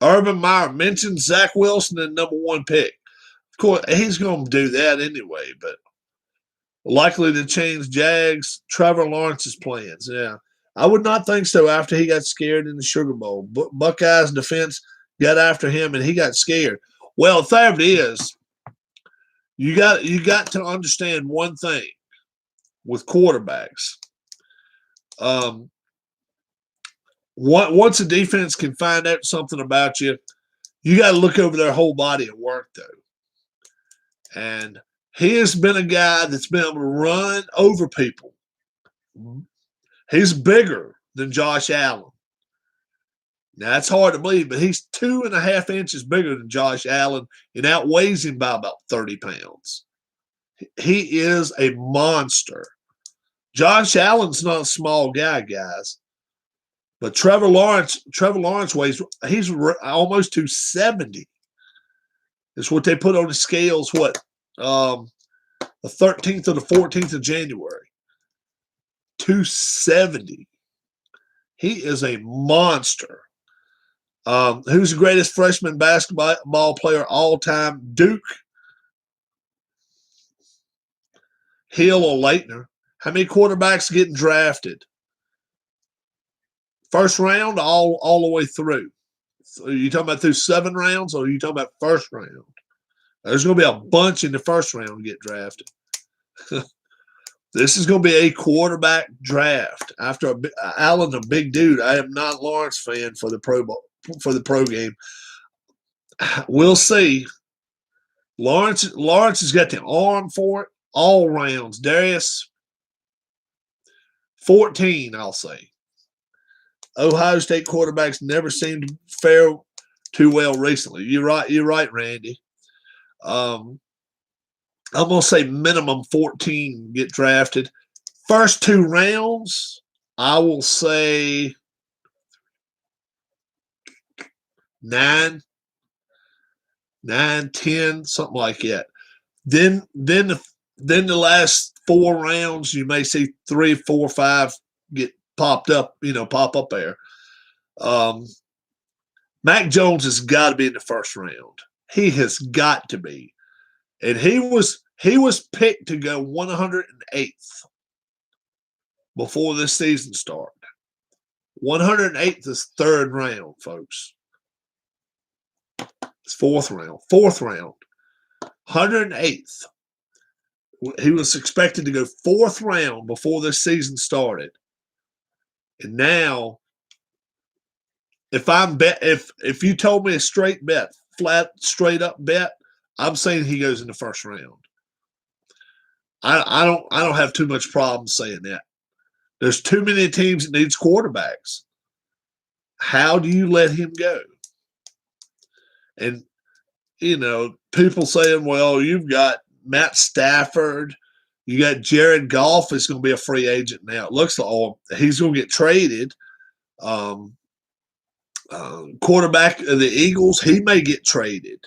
Urban Meyer mentioned Zach Wilson, the number 1 pick. Of course, he's going to do that anyway, but likely to change Jags, Trevor Lawrence's plans. Yeah. I would not think so after he got scared in the Sugar Bowl. Buckeyes defense got after him and he got scared. Well, there it is. You got to understand one thing with quarterbacks. Once a defense can find out something about you, you got to look over their whole body at work, though. And he has been a guy that's been able to run over people. He's bigger than Josh Allen. Now, that's hard to believe, but he's 2.5 inches bigger than Josh Allen and outweighs him by about 30 pounds. He is a monster. Josh Allen's not a small guy, guys. But Trevor Lawrence weighs, he's almost 270. It's what they put on the scales, the 13th or the 14th of January. 270. He is a monster. Who's the greatest freshman basketball player all time? Duke, Hill, or Leitner? How many quarterbacks getting drafted? First round, all the way through. So are you talking about through 7 rounds, or are you talking about first round? There's going to be a bunch in the first round get drafted. This is going to be a quarterback draft. After Allen's a big dude. I am not a Lawrence fan for the pro game. We'll see. Lawrence has got the arm for it all rounds. Darius, 14, I'll say. Ohio State quarterbacks never seemed to fare too well recently. You're right, Randy. I'm going to say minimum 14 get drafted. First 2 rounds, I will say 9, 10, something like that. Then the last 4 rounds, you may see 3, 4, 5 get pop up there. Mac Jones has got to be in the first round. He has got to be. And he was picked to go 108th before this season started. 108th is 3rd round, folks. It's 4th round. 4th round. 108th. He was expected to go 4th round before this season started. And now, if you told me a straight bet, flat, straight up bet, I'm saying he goes in the first round. I don't have too much problem saying that. There's too many teams that needs quarterbacks. How do you let him go? And people saying, well, you've got Matt Stafford, you got Jared Goff is going to be a free agent now. It looks like he's going to get traded. Quarterback of the Eagles, he may get traded.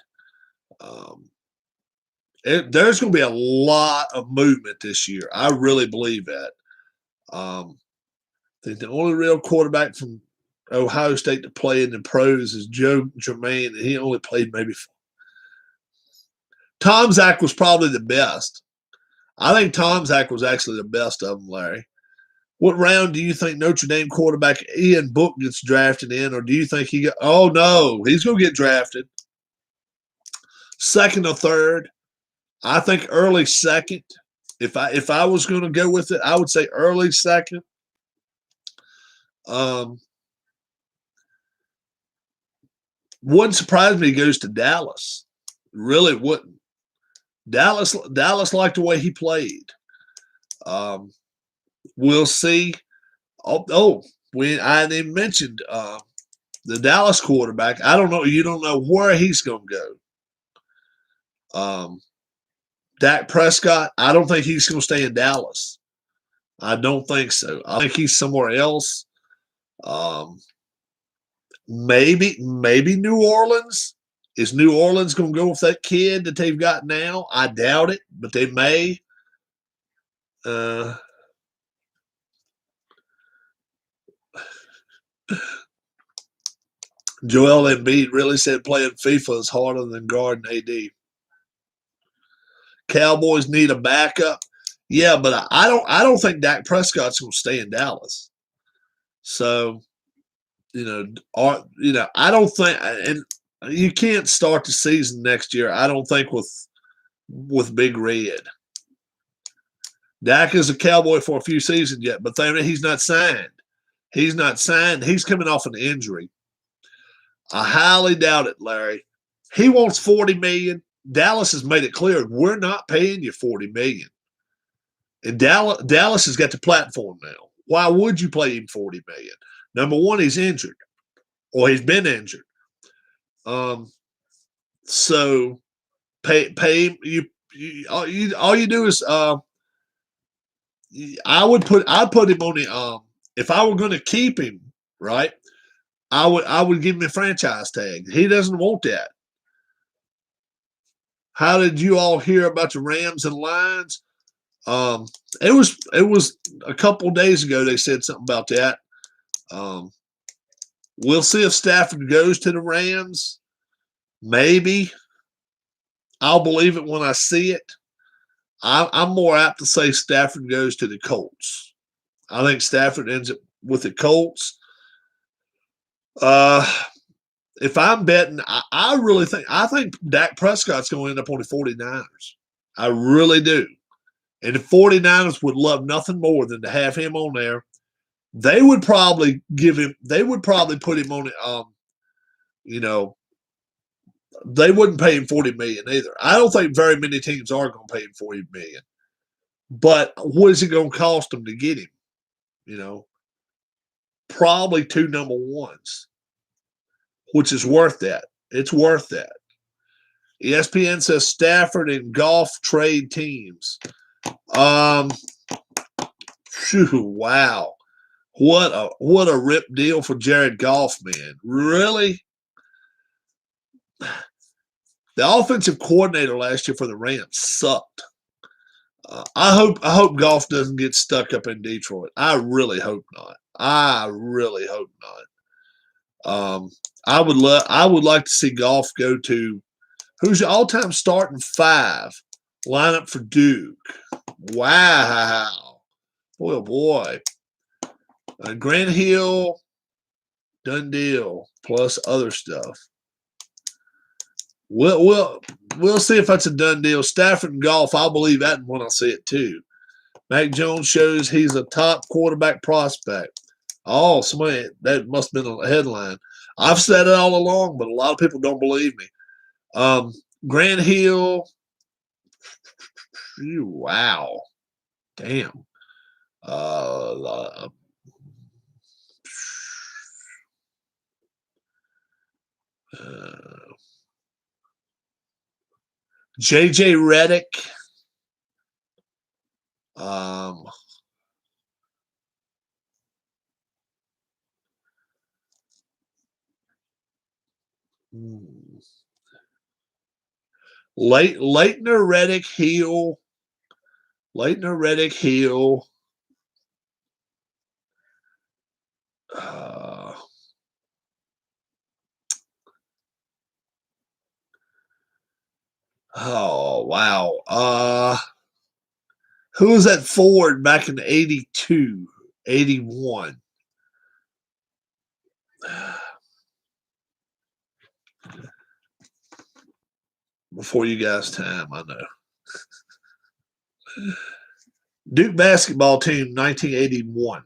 There's going to be a lot of movement this year. I really believe that. I think the only real quarterback from Ohio State to play in the pros is Joe Germain, and he only played maybe 4. Tom Zach was probably the best. I think Tom Zach was actually the best of them, Larry. What round do you think Notre Dame quarterback Ian Book gets drafted in, or do you think he got – oh, no, he's going to get drafted. 2nd or 3rd. I think early 2nd. If I was going to go with it, I would say early 2nd. Wouldn't surprise me he goes to Dallas. Really wouldn't. Dallas liked the way he played. We'll see. I didn't even mention the Dallas quarterback. I don't know. You don't know where he's going to go. Dak Prescott, I don't think he's going to stay in Dallas. I don't think so. I think he's somewhere else. Maybe New Orleans. Is New Orleans going to go with that kid that they've got now? I doubt it, but they may. Joel Embiid really said playing FIFA is harder than guarding AD. Cowboys need a backup. Yeah, but I don't think Dak Prescott's going to stay in Dallas. So, I don't think, and you can't start the season next year. I don't think with Big Red. Dak is a Cowboy for a few seasons yet, but he's not signed. He's not signed. He's coming off an injury. I highly doubt it, Larry. He wants $40 million. Dallas has made it clear we're not paying you $40 million. And Dallas has got the platform now. Why would you pay him $40 million? Number one, he's injured, or he's been injured. So pay him. All you do is I'd put him on the if I were going to keep him, right, I would give him a franchise tag. He doesn't want that. How did you all hear about the Rams and Lions? It was a couple days ago they said something about that. We'll see if Stafford goes to the Rams. Maybe. I'll believe it when I see it. I'm more apt to say Stafford goes to the Colts. I think Stafford ends up with the Colts. If I'm betting, I think Dak Prescott's going to end up on the 49ers. I really do. And the 49ers would love nothing more than to have him on there. They would probably put him on it. They wouldn't pay him $40 million either. I don't think very many teams are going to pay him $40 million. But what is it going to cost them to get him? Probably 2 number ones, which is worth that. It's worth that. ESPN says Stafford and Goff trade teams. Wow. What a rip deal for Jared Goff, man. Really? The offensive coordinator last year for the Rams sucked. I hope Goff doesn't get stuck up in Detroit. I really hope not. I would like to see Goff go to who's your all-time starting 5 lineup for Duke. Wow. Boy, oh boy. Grant Hill, done deal, plus other stuff. We'll see if that's a done deal. Stafford and Goff, I'll believe that when I see it too. Mac Jones shows he's a top quarterback prospect. Oh, somebody, that must have been a headline. I've said it all along, but a lot of people don't believe me. Grant Hill, wow. Damn. JJ Redick. Leitner, Reddick, Hill. Leitner, Reddick, Hill. Oh, wow. Who was that forward back in 82, 81? Before you guys' time, I know. Duke basketball team, 1981.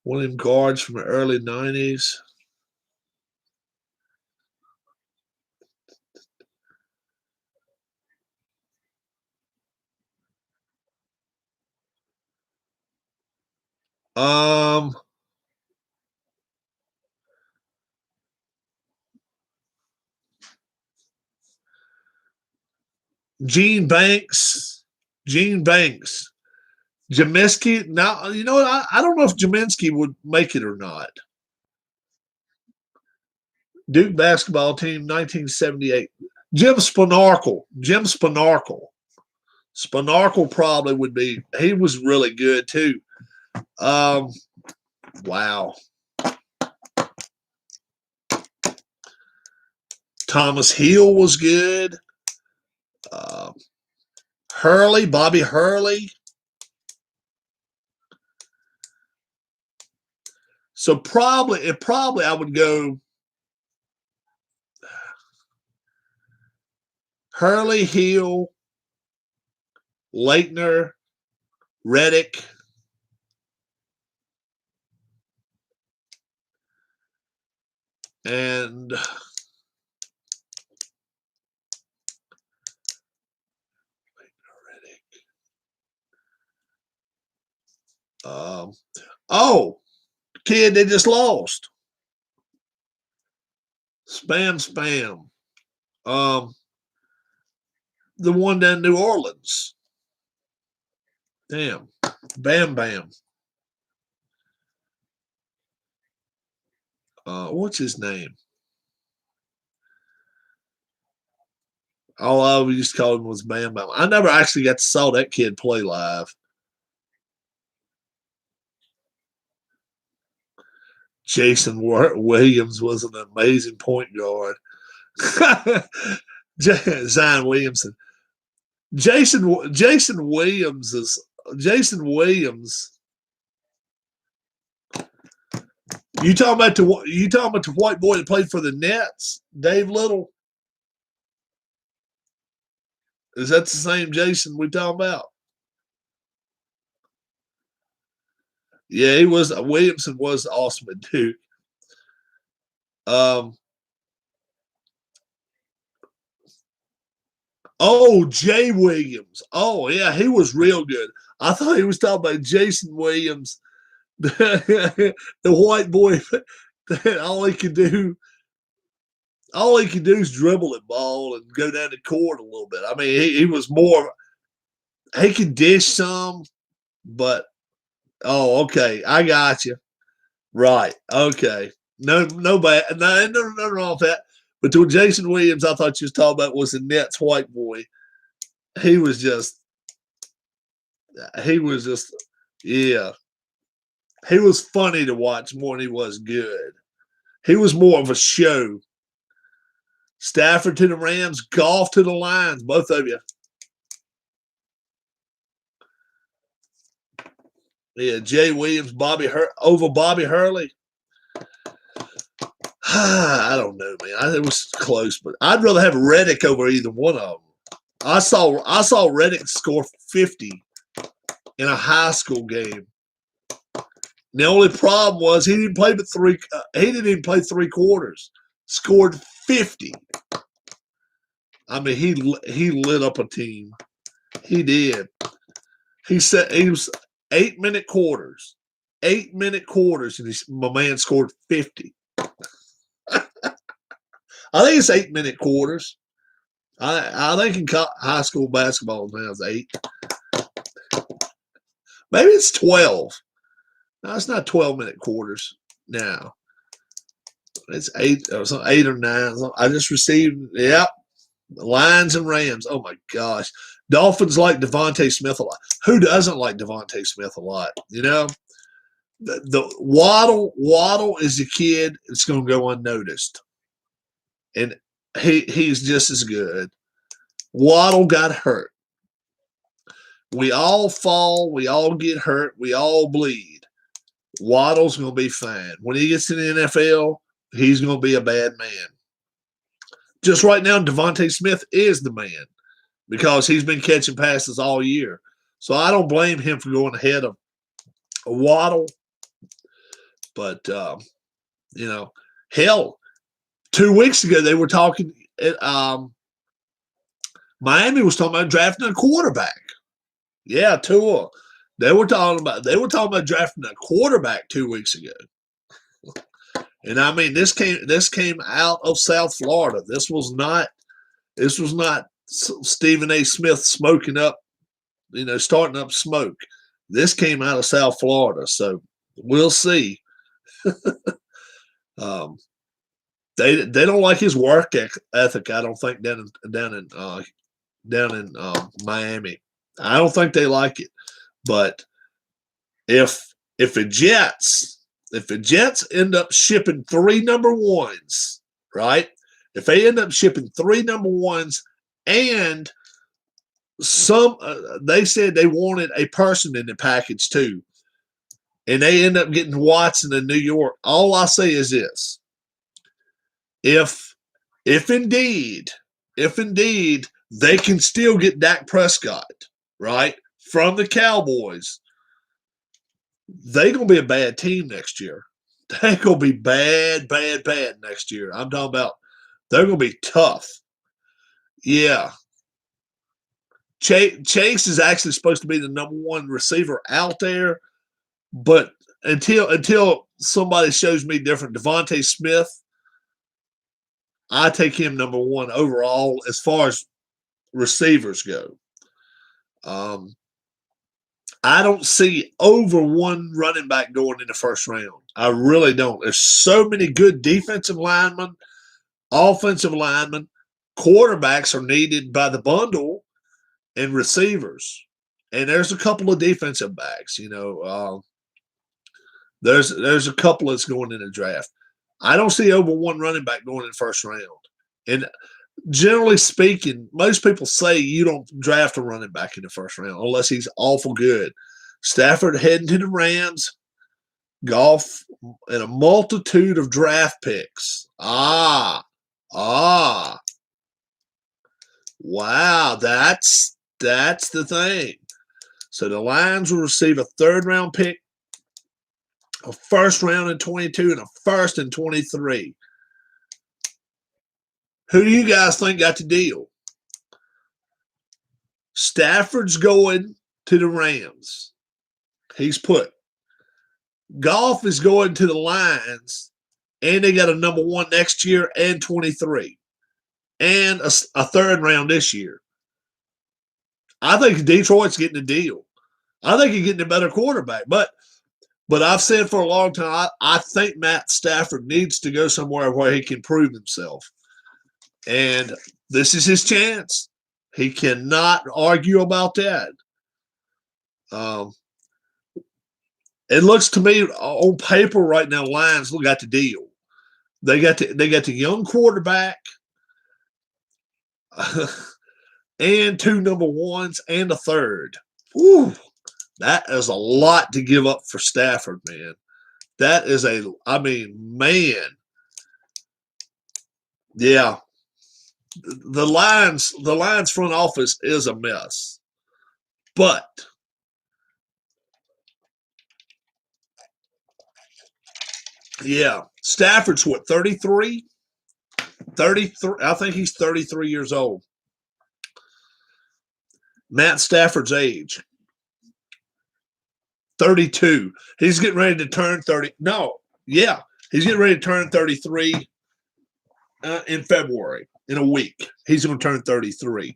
One of them guards from the early 90s. Gene Banks. Jaminski. Now, you know what? I don't know if Jaminski would make it or not. Duke basketball team, 1978. Jim Spanarkel. Spanarkel probably would be. He was really good too. Wow. Thomas Hill was good. Hurley, Bobby Hurley. So probably I would go Hurley, Hill, Leitner, Reddick. And oh, kid, they just lost. Spam. The one down in New Orleans. Damn. Bam. What's his name? All I used to call him was Bam Bam. I never actually got to saw that kid play live. Jason Williams was an amazing point guard. Zion Williamson. Jason Williams. You talking about the white boy that played for the Nets, Dave Little? Is that the same Jason we talking about? Yeah, he was. Williamson was awesome at Duke. Jay Williams. Oh, yeah, he was real good. I thought he was talking about Jason Williams, the white boy. All he could do is dribble the ball and go down the court a little bit. I mean, he was more. He could dish some, but okay, I got you. Right. Okay. No bad. No wrong with that. But to Jason Williams, I thought you was talking about was the Nets white boy. He was just, yeah. He was funny to watch more than he was good. He was more of a show. Stafford to the Rams, Golf to the Lions, both of you. Yeah, Jay Williams, over Bobby Hurley. I don't know, man. It was close, but I'd rather have Reddick over either one of them. I saw Reddick score 50 in a high school game. The only problem was he didn't play but three. He didn't even play 3 quarters. Scored 50. I mean, he lit up a team. He did. He said he was 8-minute quarters. 8-minute quarters, and my man scored 50. I think it's 8-minute quarters. I think in high school basketball now it's 8. Maybe it's 12. No, it's not 12-minute quarters now. It's 8 or 9. I just received, Lions and Rams. Oh, my gosh. Dolphins like Devontae Smith a lot. Who doesn't like Devontae Smith a lot? You know? The Waddle is a kid that's going to go unnoticed. And he's just as good. Waddle got hurt. We all fall. We all get hurt. We all bleed. Waddle's going to be fine. When he gets in the NFL, he's going to be a bad man. Just right now, Devontae Smith is the man because he's been catching passes all year. So I don't blame him for going ahead of Waddle. But, hell, 2 weeks ago they were talking Miami was talking about drafting a quarterback. Yeah, Tua. They were talking about drafting a quarterback 2 weeks ago. And I mean, this came out of South Florida. This was not Stephen A. Smith smoking up, starting up smoke. This came out of South Florida, so we'll see. They don't like his work ethic. I don't think down in Miami. I don't think they like it. But if the Jets end up shipping 3 number 1s, right, If they end up shipping 3 number ones and some, they said they wanted a person in the package too, and they end up getting Watson in New York. All I say is this: if indeed they can still get Dak Prescott, right, from the Cowboys, they're going to be a bad team next year. They're going to be bad next year. I'm talking about they're going to be tough. Yeah. Chase is actually supposed to be the number one receiver out there, but until somebody shows me different, Devontae Smith, I take him number one overall as far as receivers go. I don't see over one running back going in the first round. I really don't. There's so many good defensive linemen, offensive linemen, quarterbacks are needed by the bundle, and receivers. And there's a couple of defensive backs. There's a couple that's going in the draft. I don't see over one running back going in the first round. And generally speaking, most people say you don't draft a running back in the first round unless he's awful good. Stafford heading to the Rams, Goff, and a multitude of draft picks. Wow, that's the thing. So the Lions will receive a 3rd round pick, a 1st round in 22, and a 1st in 23. Who do you guys think got the deal? Stafford's going to the Rams. He's put. Goff is going to the Lions, and they got a number one next year and 23, and a 3rd round this year. I think Detroit's getting a deal. I think he's getting a better quarterback. But I've said for a long time, I think Matt Stafford needs to go somewhere where he can prove himself. And this is his chance. He cannot argue about that. It looks to me on paper right now, Lions got the deal. They got the young quarterback and 2 number ones and a 3rd. Whew, that is a lot to give up for Stafford, man. That is man. Yeah. The Lions front office is a mess. But yeah, Stafford's what, 33? 33. I think he's 33 years old. Matt Stafford's age, 32. He's getting ready to turn 30. No, yeah, he's getting ready to turn 33 in February. In a week, he's going to turn 33.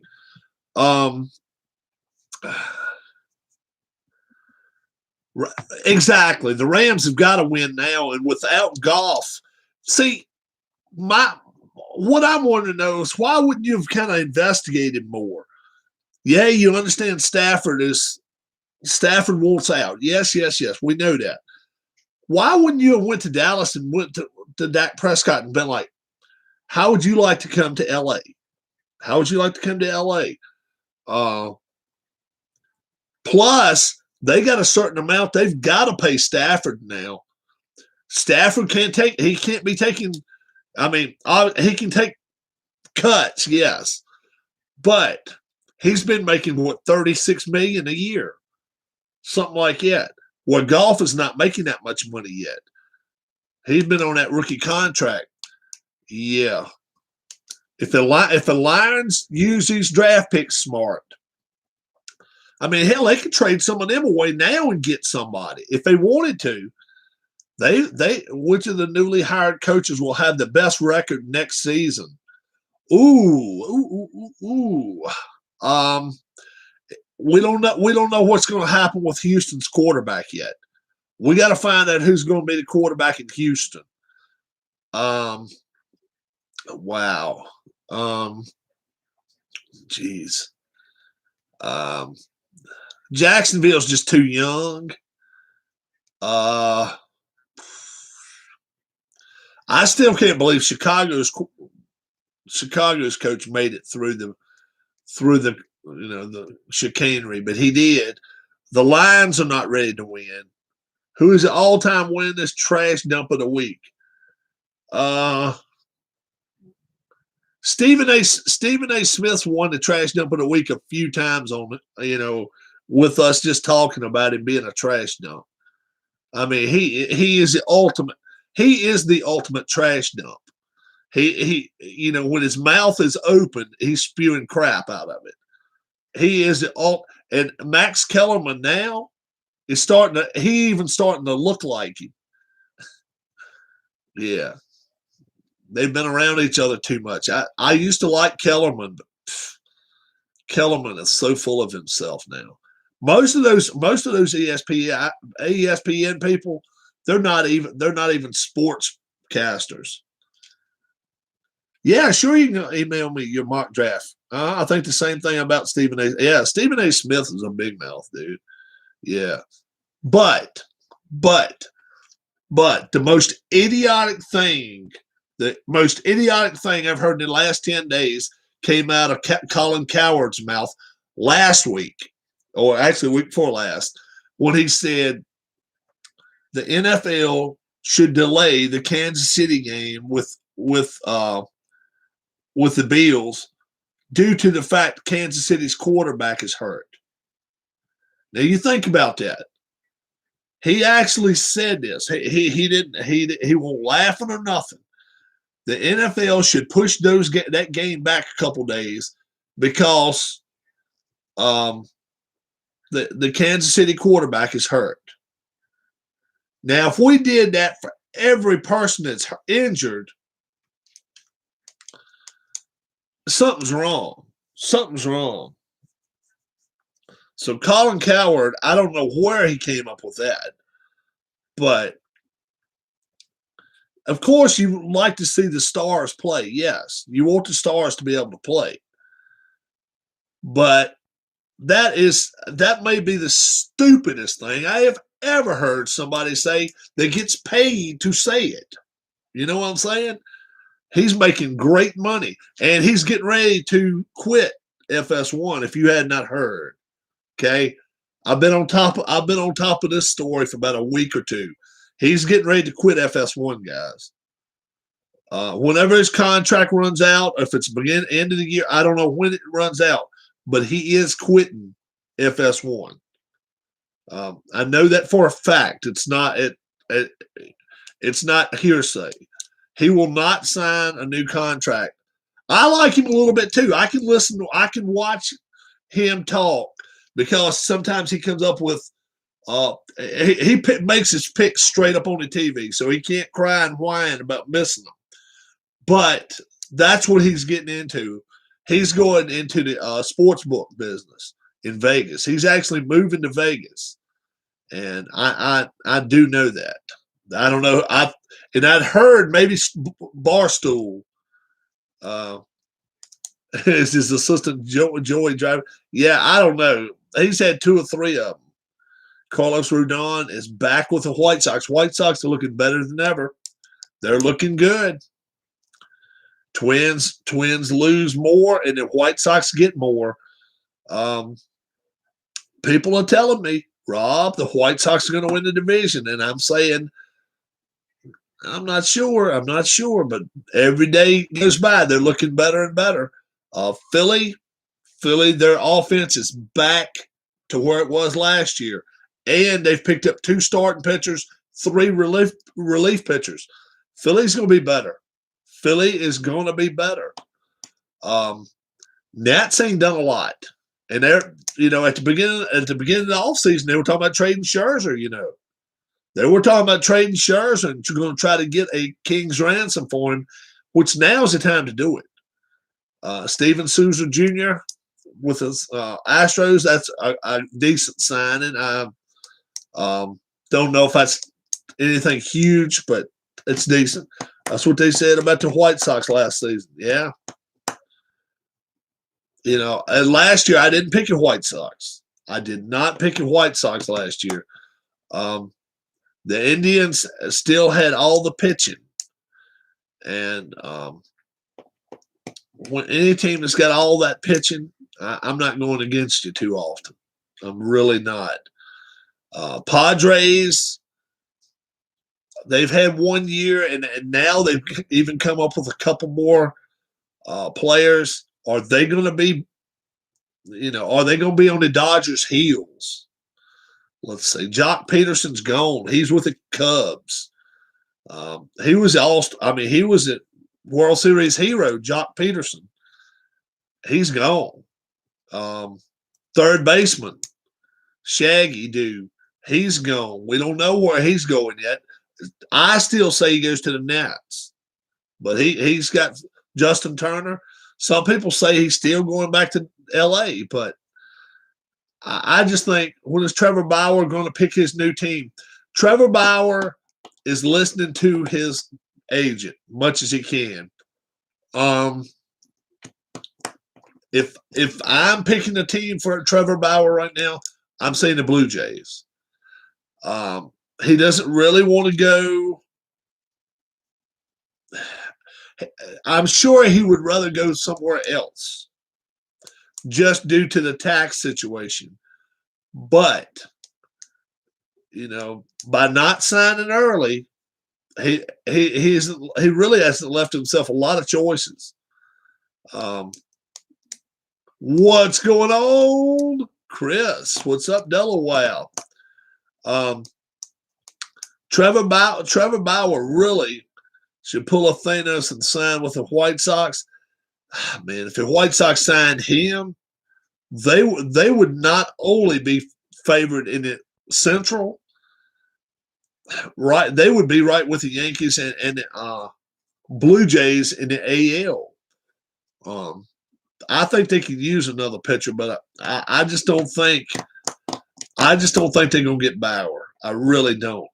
Exactly. The Rams have got to win now, and without Goff, see, what I want to know is why wouldn't you have kind of investigated more? Yeah, you understand Stafford wants out. Yes, we know that. Why wouldn't you have went to Dallas and went to Dak Prescott and been like, how would you like to come to L.A.? How would you like to come to L.A.? Plus, they got a certain amount they've got to pay Stafford now. Stafford he can't be taking, he can take cuts, yes. But he's been making, $36 million a year? Something like that. Well, Goff is not making that much money yet. He's been on that rookie contract. Yeah. If the Lions use these draft picks smart, hell, they could trade some of them away now and get somebody if they wanted to. Which of the newly hired coaches will have the best record next season? Ooh. We don't know what's going to happen with Houston's quarterback yet. We got to find out who's going to be the quarterback in Houston. Wow. Geez. Jacksonville's just too young. I still can't believe Chicago's Chicago's coach made it through the the chicanery, but he did. The Lions are not ready to win. Who is the all-time winningest trash dump of the week? Stephen A. Smith won the trash dump of the week a few times on it, with us just talking about him being a trash dump. I mean, he is the ultimate. He is the ultimate trash dump. He when his mouth is open, he's spewing crap out of it. He is the and Max Kellerman now is starting to look like him. Yeah. They've been around each other too much. I used to like Kellerman, but Kellerman is so full of himself now. Most of those ESPN people, they're not even sportscasters. Yeah, sure, you can email me your mock draft. I think the same thing about Stephen A. Yeah, Stephen A. Smith is a big mouth, dude. Yeah. But the most idiotic thing I've heard in the last 10 days came out of Colin Cowherd's mouth last week, or actually week before last, when he said the NFL should delay the Kansas City game with the Bills due to the fact Kansas City's quarterback is hurt. Now you think about that. He actually said this. He won't laughing or nothing. The NFL should push that game back a couple days because the Kansas City quarterback is hurt. Now, if we did that for every person that's injured, something's wrong. Something's wrong. So Colin Cowherd, I don't know where he came up with that, but of course you like to see the stars play. Yes, you want the stars to be able to play, but that may be the stupidest thing I have ever heard somebody say that gets paid to say it. You know what I'm saying? He's making great money, and he's getting ready to quit FS1. If you had not heard. Okay, I've been on top of this story for about a week or two. He's getting ready to quit FS1, guys. Whenever his contract runs out, if it's end of the year, I don't know when it runs out, but he is quitting FS1. I know that for a fact. It's not hearsay. He will not sign a new contract. I like him a little bit too. I can watch him talk. Because sometimes he comes up with, he makes his picks straight up on the TV, so he can't cry and whine about missing them. But that's what he's getting into. He's going into the sports book business in Vegas. He's actually moving to Vegas, and I do know that. I don't know. I'd heard maybe Barstool. Is his assistant Joey Driver? Yeah, I don't know. He's had 2 or 3 of them. Carlos Rodon is back with the White Sox. White Sox are looking better than ever. They're looking good. Twins lose more, and the White Sox get more. People are telling me, Rob, the White Sox are going to win the division, and I'm saying, I'm not sure, but every day goes by, they're looking better and better. Philly, their offense is back to where it was last year. And they've picked up 2 starting pitchers, 3 relief pitchers. Philly's going to be better. Philly is going to be better. Nats ain't done a lot. And they're, at the beginning of the offseason, they were talking about trading Scherzer, They were talking about trading Scherzer and going to try to get a king's ransom for him, which now is the time to do it. Steven Souza Jr. with his Astros, that's a decent signing. I don't know if that's anything huge, but it's decent. That's what they said about the White Sox last season. Yeah. And last year I didn't pick the White Sox. I did not pick the White Sox last year. The Indians still had all the pitching. And when any team that's got all that pitching, I'm not going against you too often. I'm really not. Padres, they've had 1 year, and now they've even come up with a couple more players. Are they going to be, are they going to be on the Dodgers' heels? Let's see. Jock Peterson's gone. He's with the Cubs. He was he was a World Series hero, Jock Peterson. He's gone. Third baseman, Shaggy dude, he's gone. We don't know where he's going yet. I still say he goes to the Nats, but he's got Justin Turner. Some people say he's still going back to L.A., but I just think, when is Trevor Bauer going to pick his new team? Trevor Bauer is listening to his agent much as he can. If I'm picking a team for Trevor Bauer right now, I'm saying the Blue Jays. He doesn't really want to go. I'm sure he would rather go somewhere else, just due to the tax situation. But, by not signing early, he really hasn't left himself a lot of choices. What's going on, Chris? What's up, Delaware? Trevor Bauer really should pull a Thanos and sign with the White Sox. Man, if the White Sox signed him, they would not only be favored in the Central, right? They would be right with the Yankees and the Blue Jays in the AL. I think they could use another pitcher, but I just don't think they're gonna get Bauer. I really don't.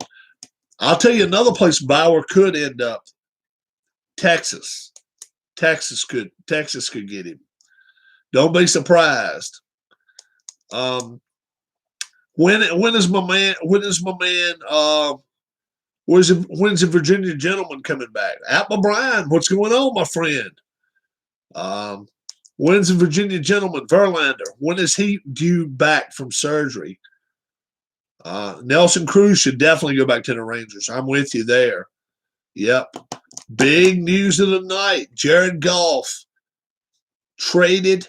I'll tell you another place Bauer could end up. Texas. Texas could get him. Don't be surprised. When is my man? When's the Virginia gentleman coming back? Apple Brian, what's going on, my friend? When's the Virginia gentleman, Verlander? When is he due back from surgery? Nelson Cruz should definitely go back to the Rangers. I'm with you there. Yep. Big news of the night. Jared Goff traded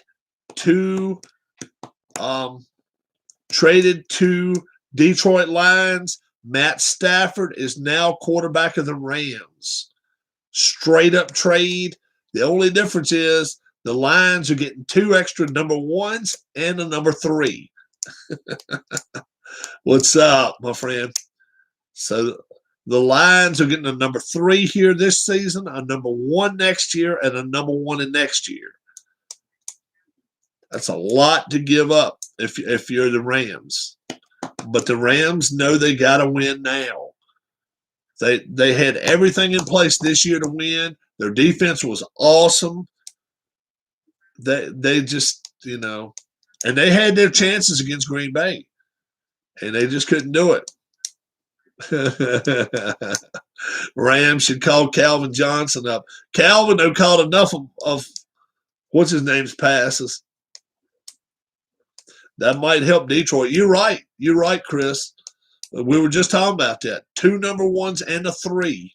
to Detroit Lions. Matt Stafford is now quarterback of the Rams. Straight up trade. The only difference is the Lions are getting 2 extra number 1s and a number 3. What's up, my friend? So the Lions are getting a number 3 here this season, a number 1 next year, and a number 1 in next year. That's a lot to give up if you're the Rams. But the Rams know they got to win now. They had everything in place this year to win. Their defense was awesome. They just, and they had their chances against Green Bay, and they just couldn't do it. Rams should call Calvin Johnson up. Calvin though caught enough of what's his name's passes. That might help Detroit. You're right. You're right, Chris. We were just talking about that. 2 number 1s and a 3.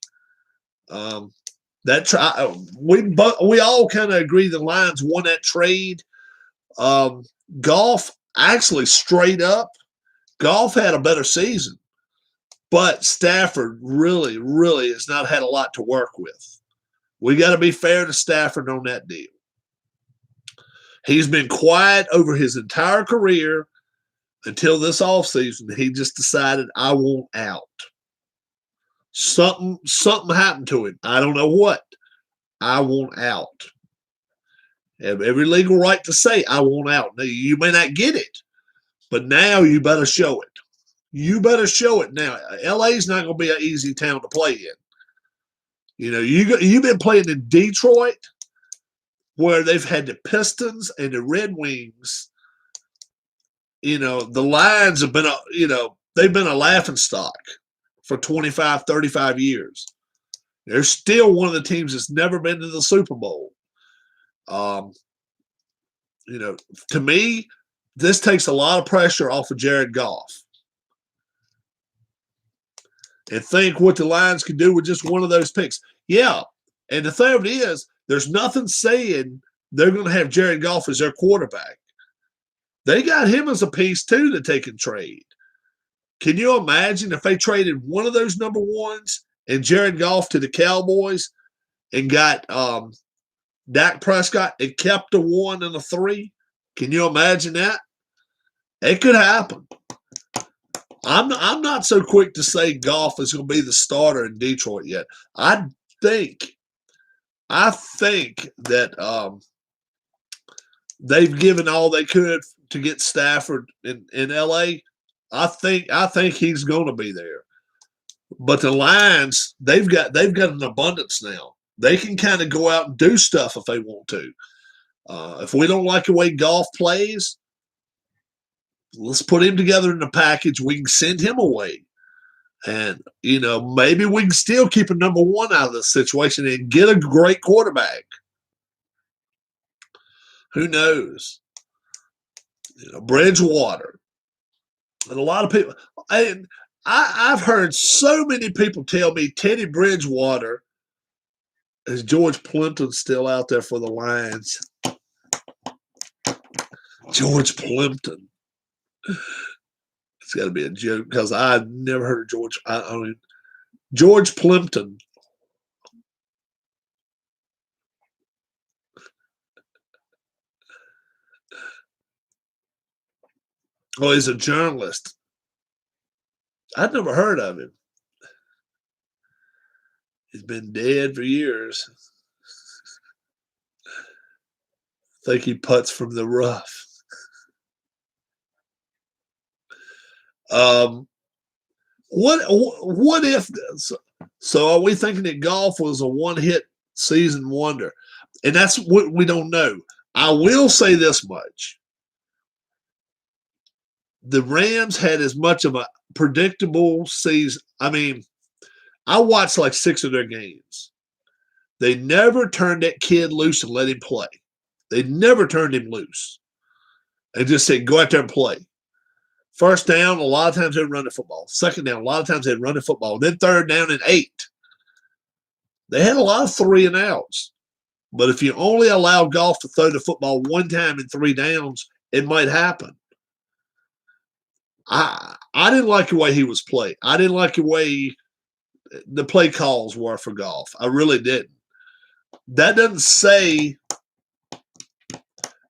We all kind of agree the Lions won that trade. Goff actually straight up. Goff had a better season, but Stafford really, really has not had a lot to work with. We got to be fair to Stafford on that deal. He's been quiet over his entire career until this offseason. He just decided, I want out. Something happened to him. I don't know what. I want out. Have every legal right to say, I want out. Now, you may not get it, but now you better show it. You better show it now. LA's not going to be an easy town to play in. You've been playing in Detroit, where they've had the Pistons and the Red Wings. The Lions have been they've been a laughingstock for 25, 35 years. They're still one of the teams that's never been to the Super Bowl. Um, to me, this takes a lot of pressure off of Jared Goff. And think what the Lions could do with just one of those picks. Yeah. And the thing of it is, there's nothing saying they're going to have Jared Goff as their quarterback. They got him as a piece, too, that they can trade. Can you imagine if they traded one of those number ones and Jared Goff to the Cowboys and got Dak Prescott and kept the 1 and the 3? Can you imagine that? It could happen. I'm not so quick to say Goff is going to be the starter in Detroit yet. I think that they've given all they could to get Stafford in LA. I think he's going to be there. But the Lions, they've got an abundance now. They can kind of go out and do stuff if they want to. If we don't like the way Goff plays, let's put him together in the package. We can send him away. And, maybe we can still keep a number 1 out of this situation and get a great quarterback. Who knows? Bridgewater. And a lot of people, I've heard so many people tell me Teddy Bridgewater, is George Plimpton still out there for the Lions? George Plimpton. It's got to be a joke because I've never heard of George. George Plimpton. Oh, he's a journalist. I'd never heard of him. He's been dead for years. I think he putts from the rough. What if? So are we thinking that Goff was a one-hit season wonder? And that's what we don't know. I will say this much. The Rams had as much of a predictable season. I mean, I watched like 6 of their games. They never turned that kid loose and let him play. They never turned him loose. They just said, go out there and play. First down, a lot of times they'd run the football. Second down, a lot of times they'd run the football. Then third down and 8. They had a lot of 3 and outs. But if you only allow Goff to throw the football one time in 3 downs, it might happen. I didn't like the way he was played. I didn't like the way the play calls were for Goff. I really didn't. That doesn't say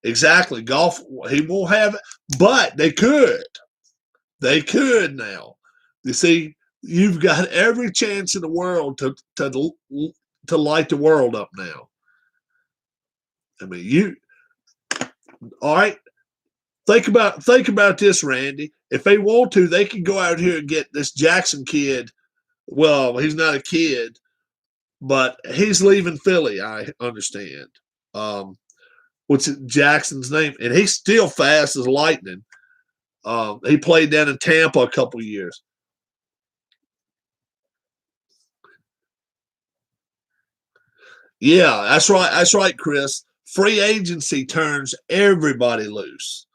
exactly Goff. He won't have it, but they could. They could now. You see, you've got every chance in the world to light the world up now. I mean, all right. Think about this, Randy. If they want to, they can go out here and get this Jackson kid. Well, he's not a kid, but he's leaving Philly, I understand. What's Jackson's name? And he's still fast as lightning. He played down in Tampa a couple of years. Yeah, that's right. That's right, Chris. Free agency turns everybody loose.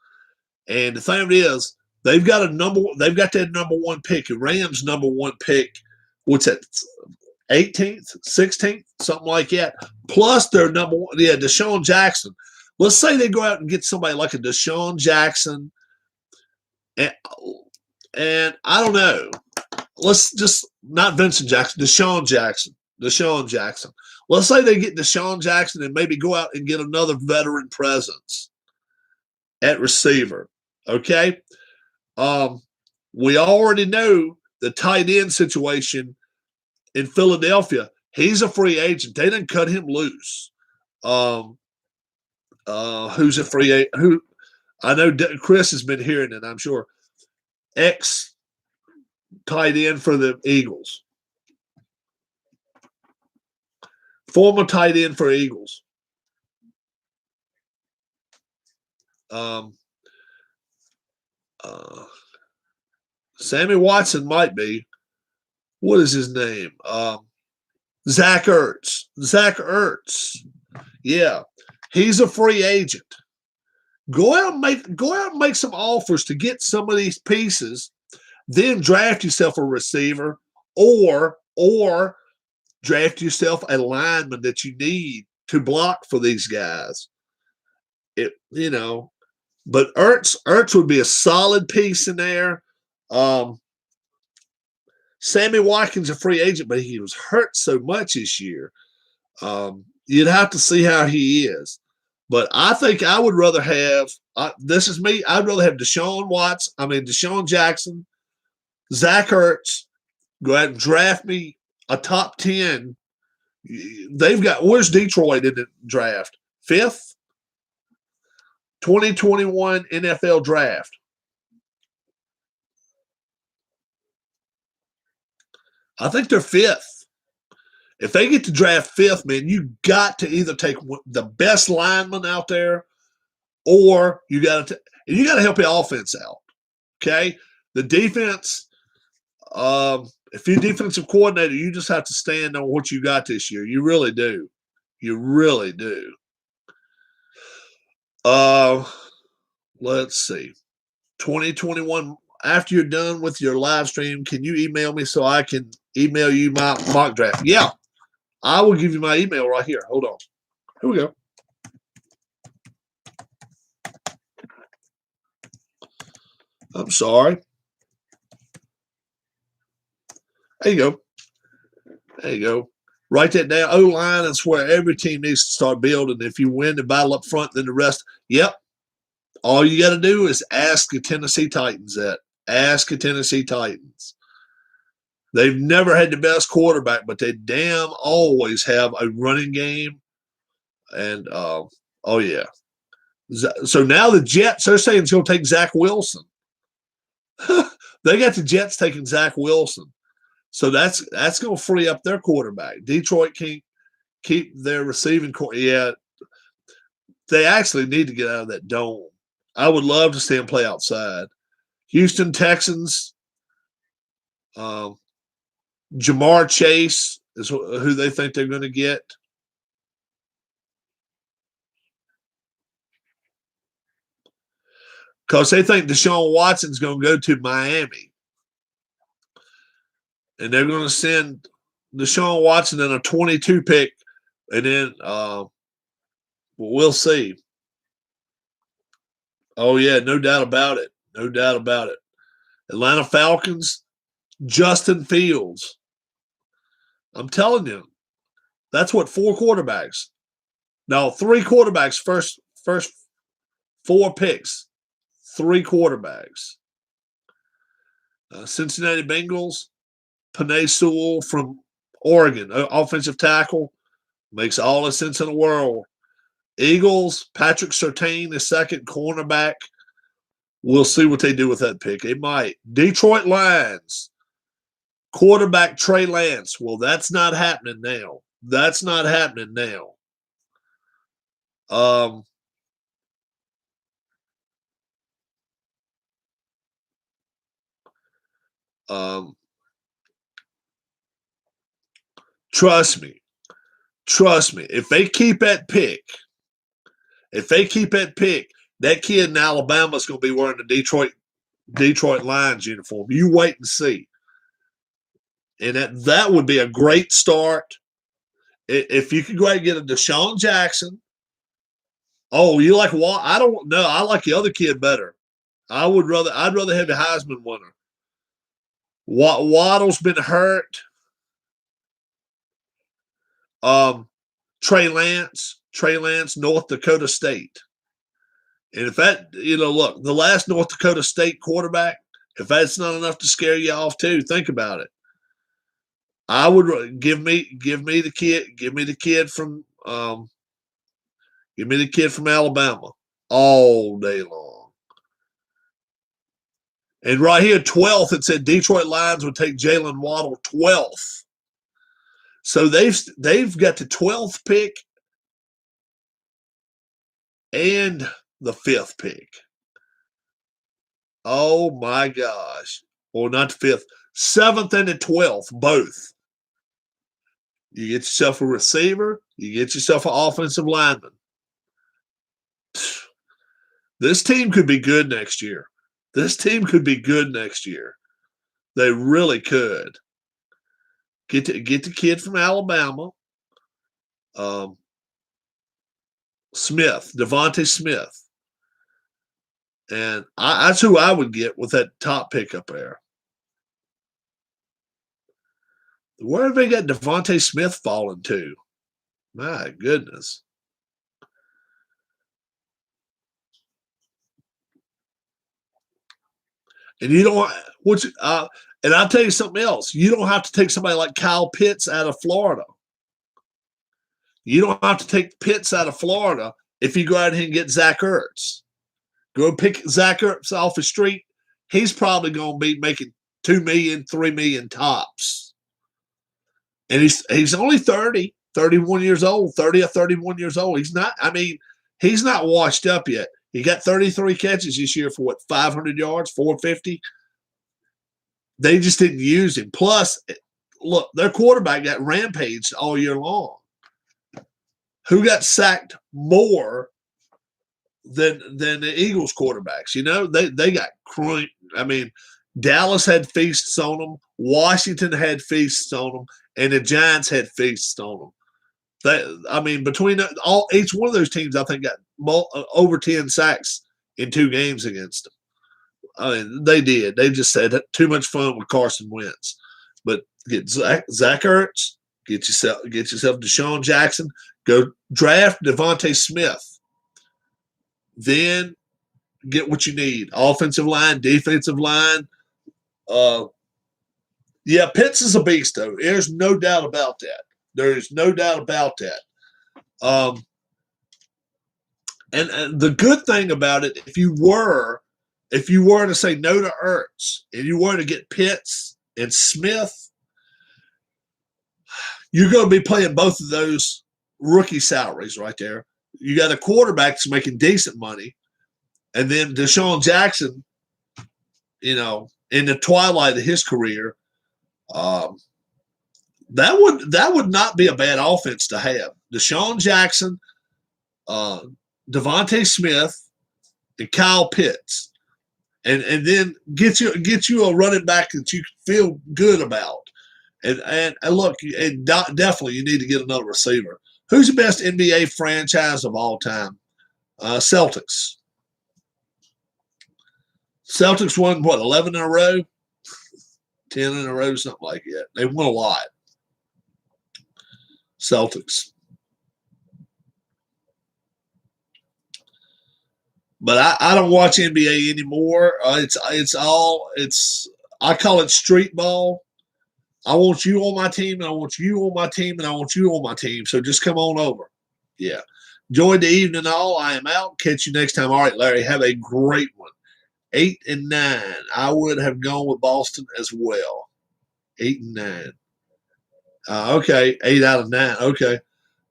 And the thing is, they've got that number 1 pick, the Rams' number 1 pick. What's that? 18th, 16th, something like that. Plus their number 1, Deshaun Jackson. Let's say they go out and get somebody like a Deshaun Jackson. And I don't know. Let's just not Vincent Jackson, Deshaun Jackson. Let's say they get Deshaun Jackson and maybe go out and get another veteran presence at receiver. Okay? We already know the tight end situation in Philadelphia. He's a free agent. They didn't cut him loose. Who's a free agent? Who I know Chris has been hearing it, I'm sure. Ex tight end for the Eagles. Former tight end for Eagles. Sammy Watson might be. What is his name? Zach Ertz. Yeah. He's a free agent. Go out and make some offers to get some of these pieces. Then draft yourself a receiver, or draft yourself a lineman that you need to block for these guys. But Ertz would be a solid piece in there. Sammy Watkins a free agent, but he was hurt so much this year. You'd have to see how he is. But I think I would rather have this is me. I'd rather have Deshaun Jackson, Zach Ertz. Go ahead and draft me a top 10. Where's Detroit in the draft? 5th? 2021 NFL draft. I think they're 5th. If they get to draft 5th, man, you got to either take the best lineman out there, or you got to help your offense out. Okay, the defense. If you're defensive coordinator, you just have to stand on what you got this year. You really do. You really do. Let's see. 2021. After you're done with your live stream, can you email me so I can email you my mock draft? Yeah, I will give you my email right here. Hold on. Here we go. I'm sorry. There you go. There you go. Write that down. O-line is where every team needs to start building. If you win the battle up front, then the rest. Yep. All you got to do is ask the Tennessee Titans that. Ask the Tennessee Titans. They've never had the best quarterback, but they damn always have a running game. And, oh, yeah. So now the Jets, they're saying it's going to take Zach Wilson. They got the Jets taking Zach Wilson. So that's going to free up their quarterback. Detroit can't keep their receiving core. Yeah, they actually need to get out of that dome. I would love to see them play outside. Houston Texans, Jamar Chase is who they think they're going to get. Because they think Deshaun Watson's going to go to Miami. And they're going to send Deshaun Watson in a 22 pick. And then we'll see. Oh, yeah, no doubt about it. No doubt about it. Atlanta Falcons, Justin Fields. I'm telling you, that's what 4 quarterbacks. No, 3 quarterbacks, first 4 picks, 3 quarterbacks. Cincinnati Bengals, Penei Sewell from Oregon, offensive tackle, makes all the sense in the world. Eagles, Patrick Surtain, the second cornerback. We'll see what they do with that pick. They might. Detroit Lions, quarterback Trey Lance. Well, that's not happening now. That's not happening now. Trust me. If they keep that pick, that kid in Alabama is going to be wearing the Detroit Lions uniform. You wait and see. And that would be a great start. If you could go ahead and get a Deshaun Jackson. Oh, you like Watt? I don't know. I like the other kid better. I'd rather have a Heisman winner. Waddle's been hurt. Trey Lance, North Dakota State. And if that, look, the last North Dakota State quarterback, if that's not enough to scare you off too, think about it. I would give me the kid from Alabama all day long. And right here, 12th, it said Detroit Lions would take Jalen Waddle 12th. So they've got the 12th pick and the 5th pick. Oh my gosh. Or not the 5th. 7th and the 12th, both. You get yourself a receiver, you get yourself an offensive lineman. This team could be good next year. This team could be good next year. They really could. Get the kid from Alabama, Smith, Devontae Smith, and that's who I would get with that top pick up there. Where have they got Devontae Smith falling to? My goodness. And you don't and I'll tell you something else. You don't have to take somebody like Kyle Pitts out of Florida. You don't have to take Pitts out of Florida if you go out here and get Zach Ertz. Go and pick Zach Ertz off the street. He's probably going to be making $2 million, $3 million tops. And he's only 30, 31 years old, 30 or 31 years old. He's not washed up yet. He got 33 catches this year for 500 yards, 450. They just didn't use him. Plus, look, their quarterback got rampaged all year long. Who got sacked more than the Eagles quarterbacks? You know, they got crunked. I mean, Dallas had feasts on them. Washington had feasts on them. And the Giants had feasts on them. Between each one of those teams, I think got over 10 sacks in 2 games against them. I mean, they did. They just said too much fun with Carson Wentz. But get Zach Ertz, get yourself Deshaun Jackson, go draft Devontae Smith. Then get what you need: offensive line, defensive line. Yeah, Pitts is a beast, though. There's no doubt about that. There is no doubt about that. And the good thing about it, if you were to say no to Ertz and you were to get Pitts and Smith, you're going to be playing both of those rookie salaries right there. You got a quarterback that's making decent money, and then Deshaun Jackson, in the twilight of his career, that would not be a bad offense to have. Deshaun Jackson, Devontae Smith, and Kyle Pitts, and then get you a running back that you feel good about. And look, and definitely you need to get another receiver. Who's the best NBA franchise of all time? Celtics. Celtics won 11 in a row, 10 in a row, something like that. They won a lot. Celtics. But I don't watch NBA anymore. I call it street ball. I want you on my team, and I want you on my team, and I want you on my team. So just come on over. Yeah. Enjoy the evening all. I am out. Catch you next time. All right, Larry, have a great one. 8 and 9. I would have gone with Boston as well. 8 and 9. Okay, 8 out of 9. Okay.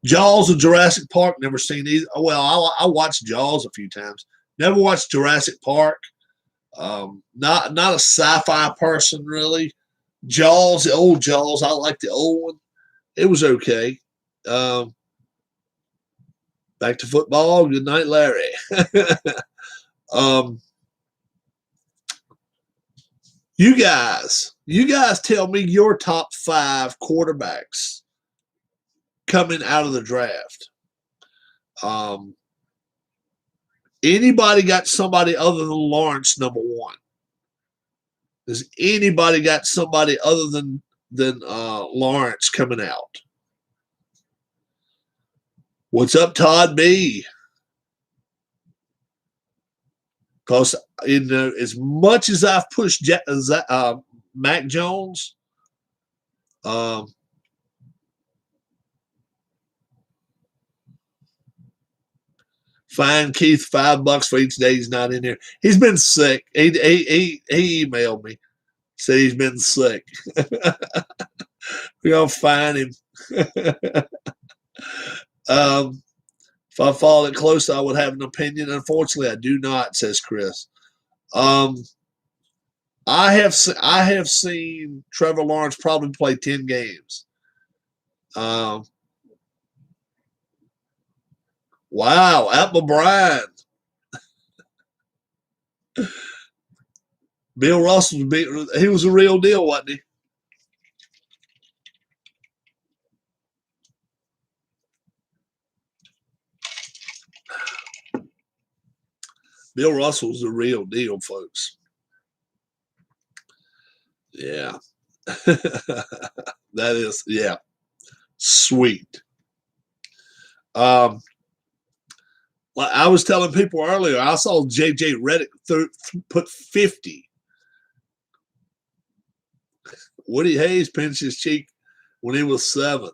Jaws of Jurassic Park, never seen either. Well, I watched Jaws a few times. Never watched Jurassic Park. Not a sci-fi person, really. Jaws, the old Jaws, I like the old one. It was okay. Back to football. Good night, Larry. You guys tell me your top 5 quarterbacks coming out of the draft. Anybody got somebody other than Lawrence, number 1? Does anybody got somebody other than Lawrence coming out? What's up, Todd B? Because as much as I've pushed Mac Jones, fine Keith $5 for each day he's not in here. He's been sick. He emailed me, said he's been sick. We're gonna find him. If I followed it close, I would have an opinion. Unfortunately, I do not, says Chris. I have seen Trevor Lawrence probably play 10 games. Wow, Apple Bryan. Bill Russell, he was a real deal, wasn't he? Bill Russell's the real deal, folks. Yeah. That is, yeah. Sweet. Like I was telling people earlier, I saw J.J. Redick put 50. Woody Hayes pinched his cheek when he was 7.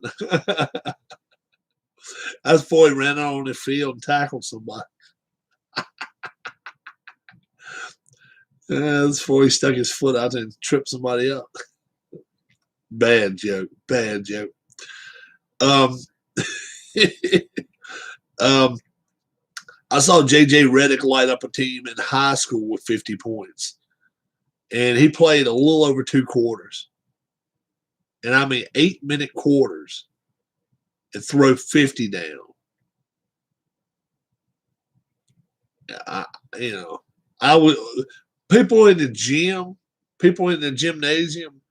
That's before he ran out on the field and tackled somebody. That's before he stuck his foot out there and tripped somebody up. Bad joke. Bad joke. Um, I saw J.J. Redick light up a team in high school with 50 points. And he played a little over 2 quarters. And I mean 8-minute quarters and throw 50 down. I would people in the gym, people in the gymnasium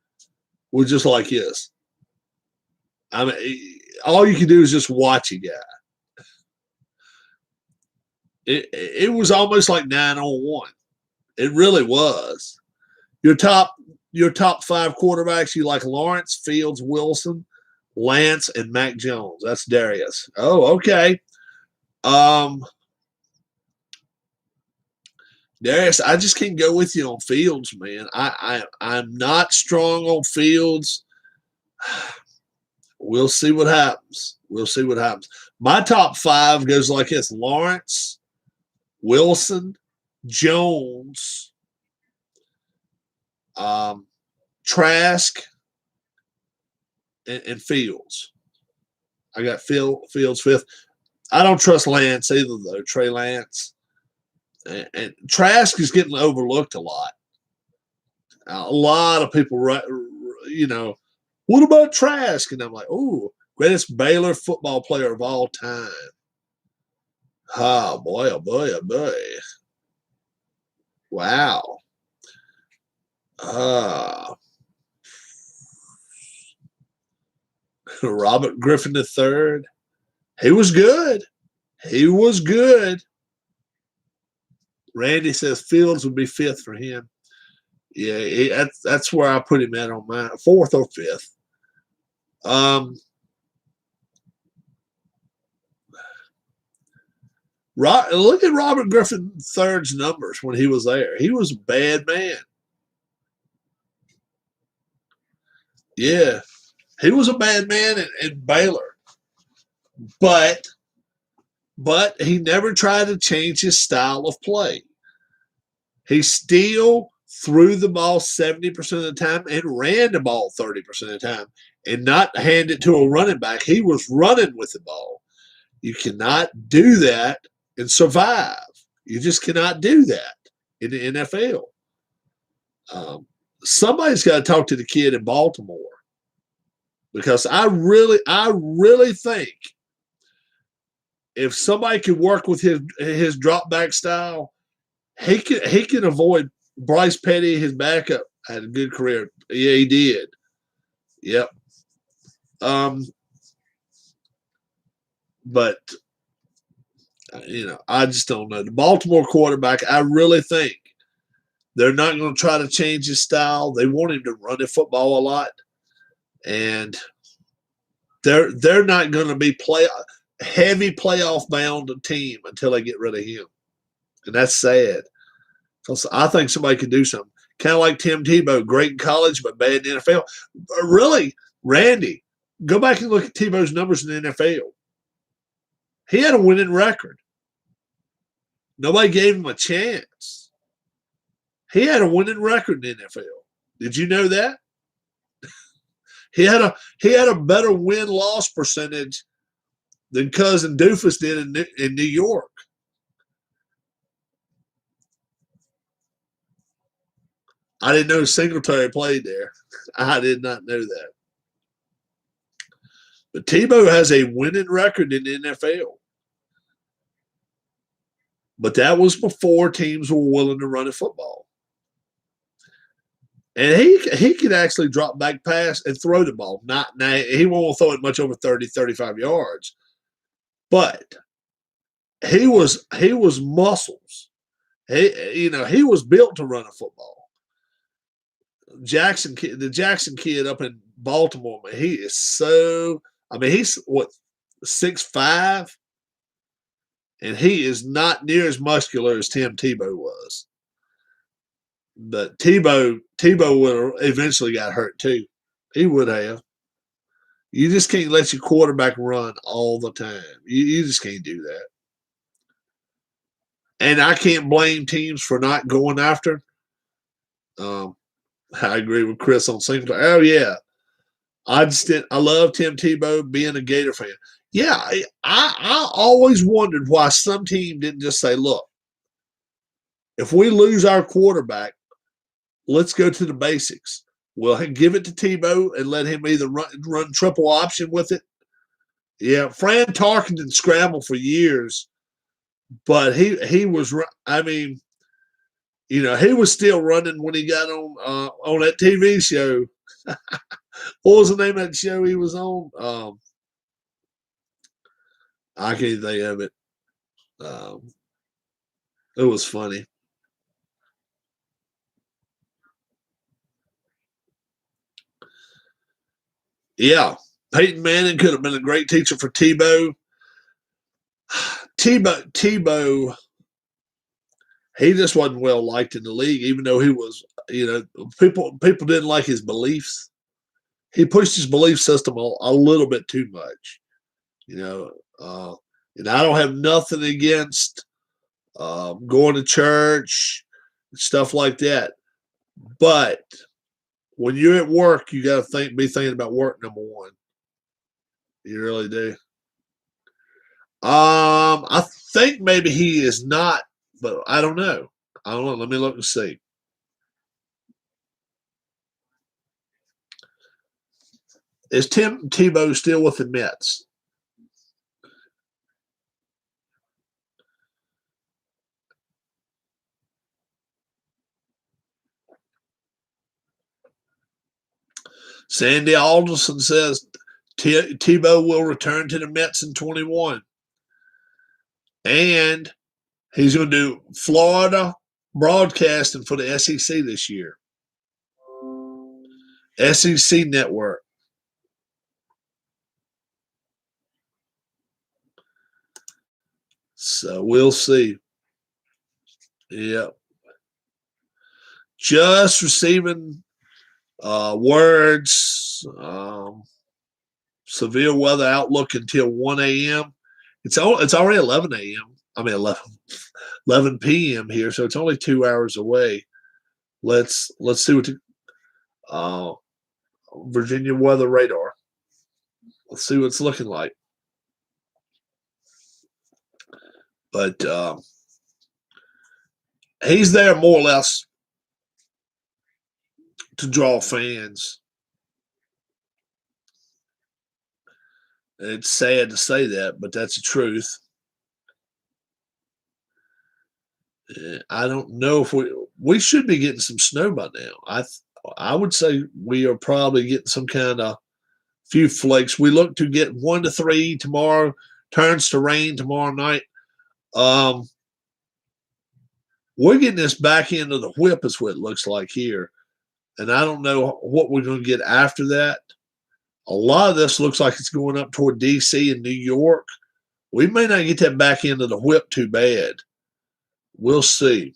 were just like this. I mean, all you can do is just watch a guy. It was almost like 9-on-1. It really was. Your top 5 quarterbacks, you like Lawrence, Fields, Wilson, Lance, and Mac Jones. That's Darius. Oh, okay. Darius, I just can't go with you on Fields, man. I'm not strong on Fields. We'll see what happens. We'll see what happens. My top 5 goes like this: Lawrence, Wilson, Jones, Trask, and Fields. I got Fields 5th. I don't trust Lance either, though. Trey Lance. And Trask is getting overlooked a lot. A lot of people, what about Trask? And I'm like, oh, greatest Baylor football player of all time. Oh, boy, oh, boy, oh, boy. Wow. Robert Griffin III. He was good. He was good. Randy says Fields would be 5th for him. Yeah, that's where I put him at on mine, 4th or 5th. Look at Robert Griffin III's numbers when he was there. He was a bad man. Yeah, he was a bad man in Baylor, but he never tried to change his style of play. He still threw the ball 70% of the time and ran the ball 30% of the time and not hand it to a running back. He was running with the ball. You cannot do that and survive. You just cannot do that in the NFL. Somebody's got to talk to the kid in Baltimore, because I really think if somebody could work with his drop back style, he can avoid Bryce Petty. His backup had a good career. Yeah, he did. Yep. But I just don't know. The Baltimore quarterback, I really think they're not going to try to change his style. They want him to run the football a lot, and they're not going to be heavy playoff bound team until they get rid of him, and that's sad. So I think somebody could do something, kind of like Tim Tebow, great in college but bad in the NFL. Really, Randy, go back and look at Tebow's numbers in the NFL. He had a winning record. Nobody gave him a chance. He had a winning record in the NFL. Did you know that? He had a better win-loss percentage than Cousin Doofus did in New York. I didn't know Singletary played there. I did not know that. But Tebow has a winning record in the NFL. But that was before teams were willing to run a football. And he could actually drop back pass and throw the ball. Not now he won't throw it much over 30, 35 yards. But he was muscles. He was built to run a football. The Jackson kid up in Baltimore, man, he is so. I mean, he's what 6'5", and he is not near as muscular as Tim Tebow was. But Tebow would have eventually got hurt too. He would have. You just can't let your quarterback run all the time. You just can't do that. And I can't blame teams for not going after. Um, I agree with Chris on Singletary. Oh yeah, I love Tim Tebow being a Gator fan. Yeah, I always wondered why some team didn't just say, look, if we lose our quarterback, let's go to the basics. We'll give it to Tebow and let him either run triple option with it. Yeah, Fran Tarkenton scrambled for years, but he was. I mean, he was still running when he got on that TV show. What was the name of that show he was on? I can't think of it. It was funny. Yeah, Peyton Manning could have been a great teacher for Tebow. Tebow, he just wasn't well liked in the league, even though he was. People didn't like his beliefs. He pushed his belief system a little bit too much. And I don't have nothing against going to church, stuff like that. But when you're at work, you got to be thinking about work, number one. You really do. I think maybe he is not, but I don't know. Let me look and see. Is Tim Tebow still with the Mets? Sandy Alderson says Tebow will return to the Mets in 21. And he's going to do Florida broadcasting for the SEC this year. SEC Network. So we'll see. Yep. Just receiving words. Severe weather outlook until 1 a.m. It's already 11 a.m. I mean 11 p.m. here, so it's only 2 hours away. Let's see what the Virginia weather radar. Let's see what it's looking like. But he's there more or less to draw fans. It's sad to say that, but that's the truth. I don't know if we should be getting some snow by now. I would say we are probably getting some kind of few flakes. We look to get 1 to 3 tomorrow. Turns to rain tomorrow night. We're getting this back end of the whip is what it looks like here. And I don't know what we're going to get after that. A lot of this looks like it's going up toward D.C. and New York. We may not get that back end of the whip too bad. We'll see.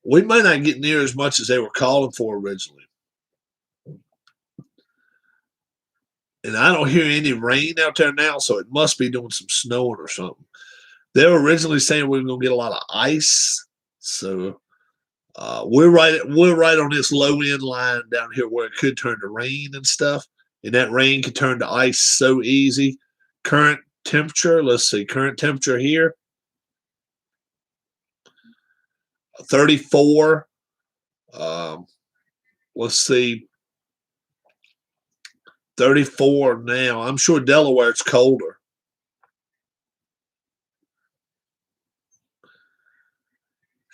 We may not get near as much as they were calling for originally. And I don't hear any rain out there now, so it must be doing some snowing or something. They were originally saying we were going to get a lot of ice, so we're right on this low end line down here where it could turn to rain and stuff, and that rain could turn to ice so easy. Current temperature, let's see, current temperature here, 34. Let's see. 34 now. I'm sure Delaware it's colder.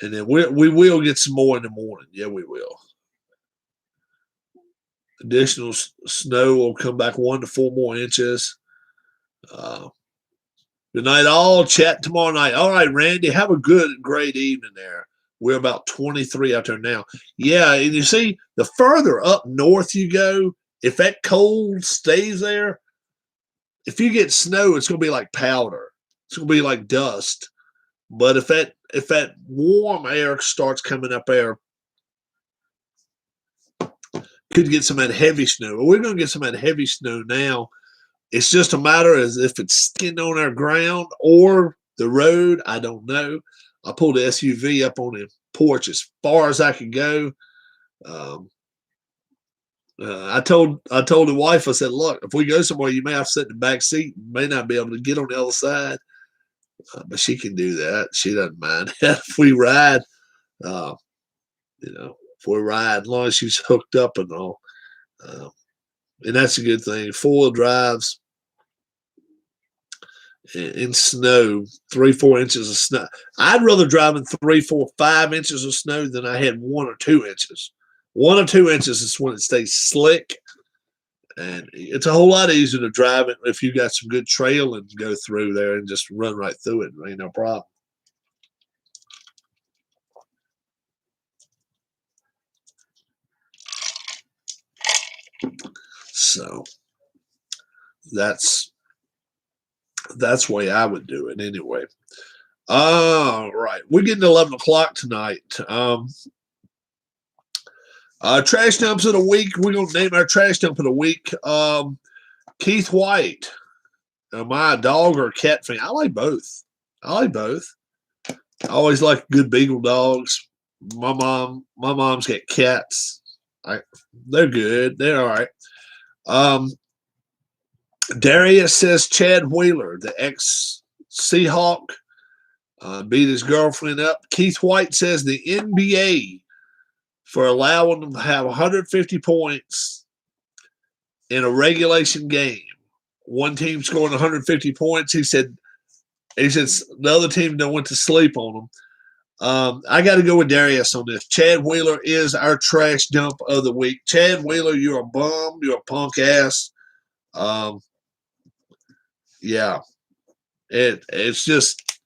And then we will get some more in the morning. Yeah, we will. Additional snow will come back 1 to 4 more inches. Good night, all. Chat tomorrow night. All right, Randy, have a great evening there. We're about 23 out there now. Yeah, and you see, the further up north you go, if that cold stays there, if you get snow, it's going to be like powder. It's going to be like dust. But if that warm air starts coming up there, could get some of that heavy snow. We're going to get some of that heavy snow now. It's just a matter as if it's sitting on our ground or the road. I don't know. I pulled the SUV up on the porch as far as I could go. I told the wife, I said, look, if we go somewhere, you may have to sit in the back seat. You may not be able to get on the other side. But she can do that. She doesn't mind if we ride. If we ride, as long as she's hooked up and all. And that's a good thing. 4-wheel drives in snow, 3-4 inches of snow. I'd rather drive in 3, 4, 5 inches of snow than I had 1 or 2 inches. 1 or 2 inches is when it stays slick, and it's a whole lot easier to drive it if you got some good trail and go through there and just run right through it. Ain't no problem. So that's the way I would do it anyway. All right. We're getting to 11 o'clock tonight. Trash dumps of the week. We're going to name our trash dump of the week. Keith White. Am I a dog or a cat fan? I like both. I always like good beagle dogs. My mom's got cats. They're good. They're all right. Darius says Chad Wheeler, the ex-Seahawk, beat his girlfriend up. Keith White says the NBA for allowing them to have 150 points in a regulation game. One team scoring 150 points. He said the other team don't went to sleep on them. I got to go with Darius on this. Chad Wheeler is our trash dump of the week. Chad Wheeler, you're a bum. You're a punk ass. Yeah, it's just,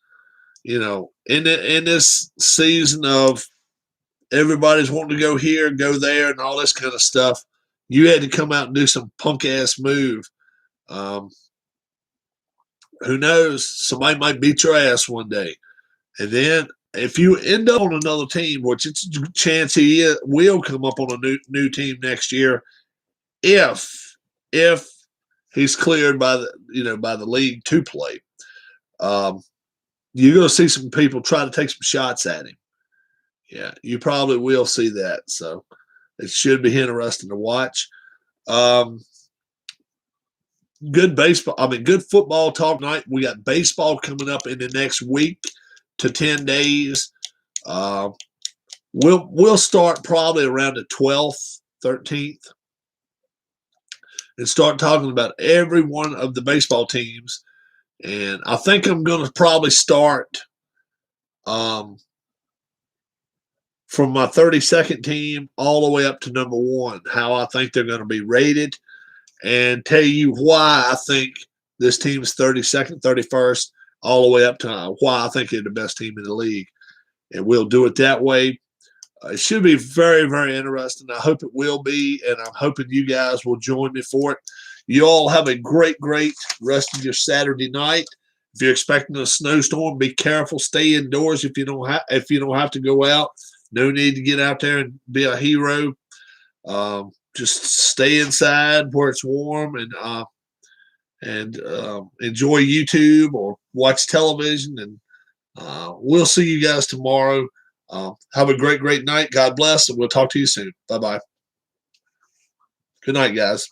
in this season of everybody's wanting to go here, go there, and all this kind of stuff, you had to come out and do some punk ass move. Who knows? Somebody might beat your ass one day, and then if you end up on another team, which it's a chance he will come up on a new team next year, if he's cleared by the league to play, you're going to see some people try to take some shots at him. Yeah, you probably will see that. So it should be interesting to watch. Good football talk night. We got baseball coming up in the next week to 10 days. We'll start probably around the 12th, 13th, and start talking about every one of the baseball teams. And I think I'm going to probably start from my 32nd team all the way up to number 1, how I think they're going to be rated, and tell you why I think this team is 32nd, 31st, all the way up to why I think they're the best team in the league. And we'll do it that way. It should be very, very interesting. I hope it will be, and I'm hoping you guys will join me for it. You all have a great, great rest of your Saturday night. If you're expecting a snowstorm, be careful. Stay indoors if you don't have to go out. No need to get out there and be a hero. Just stay inside where it's warm and enjoy YouTube or watch television. And we'll see you guys tomorrow. Have a great, great night. God bless, and we'll talk to you soon. Bye-bye. Good night, guys.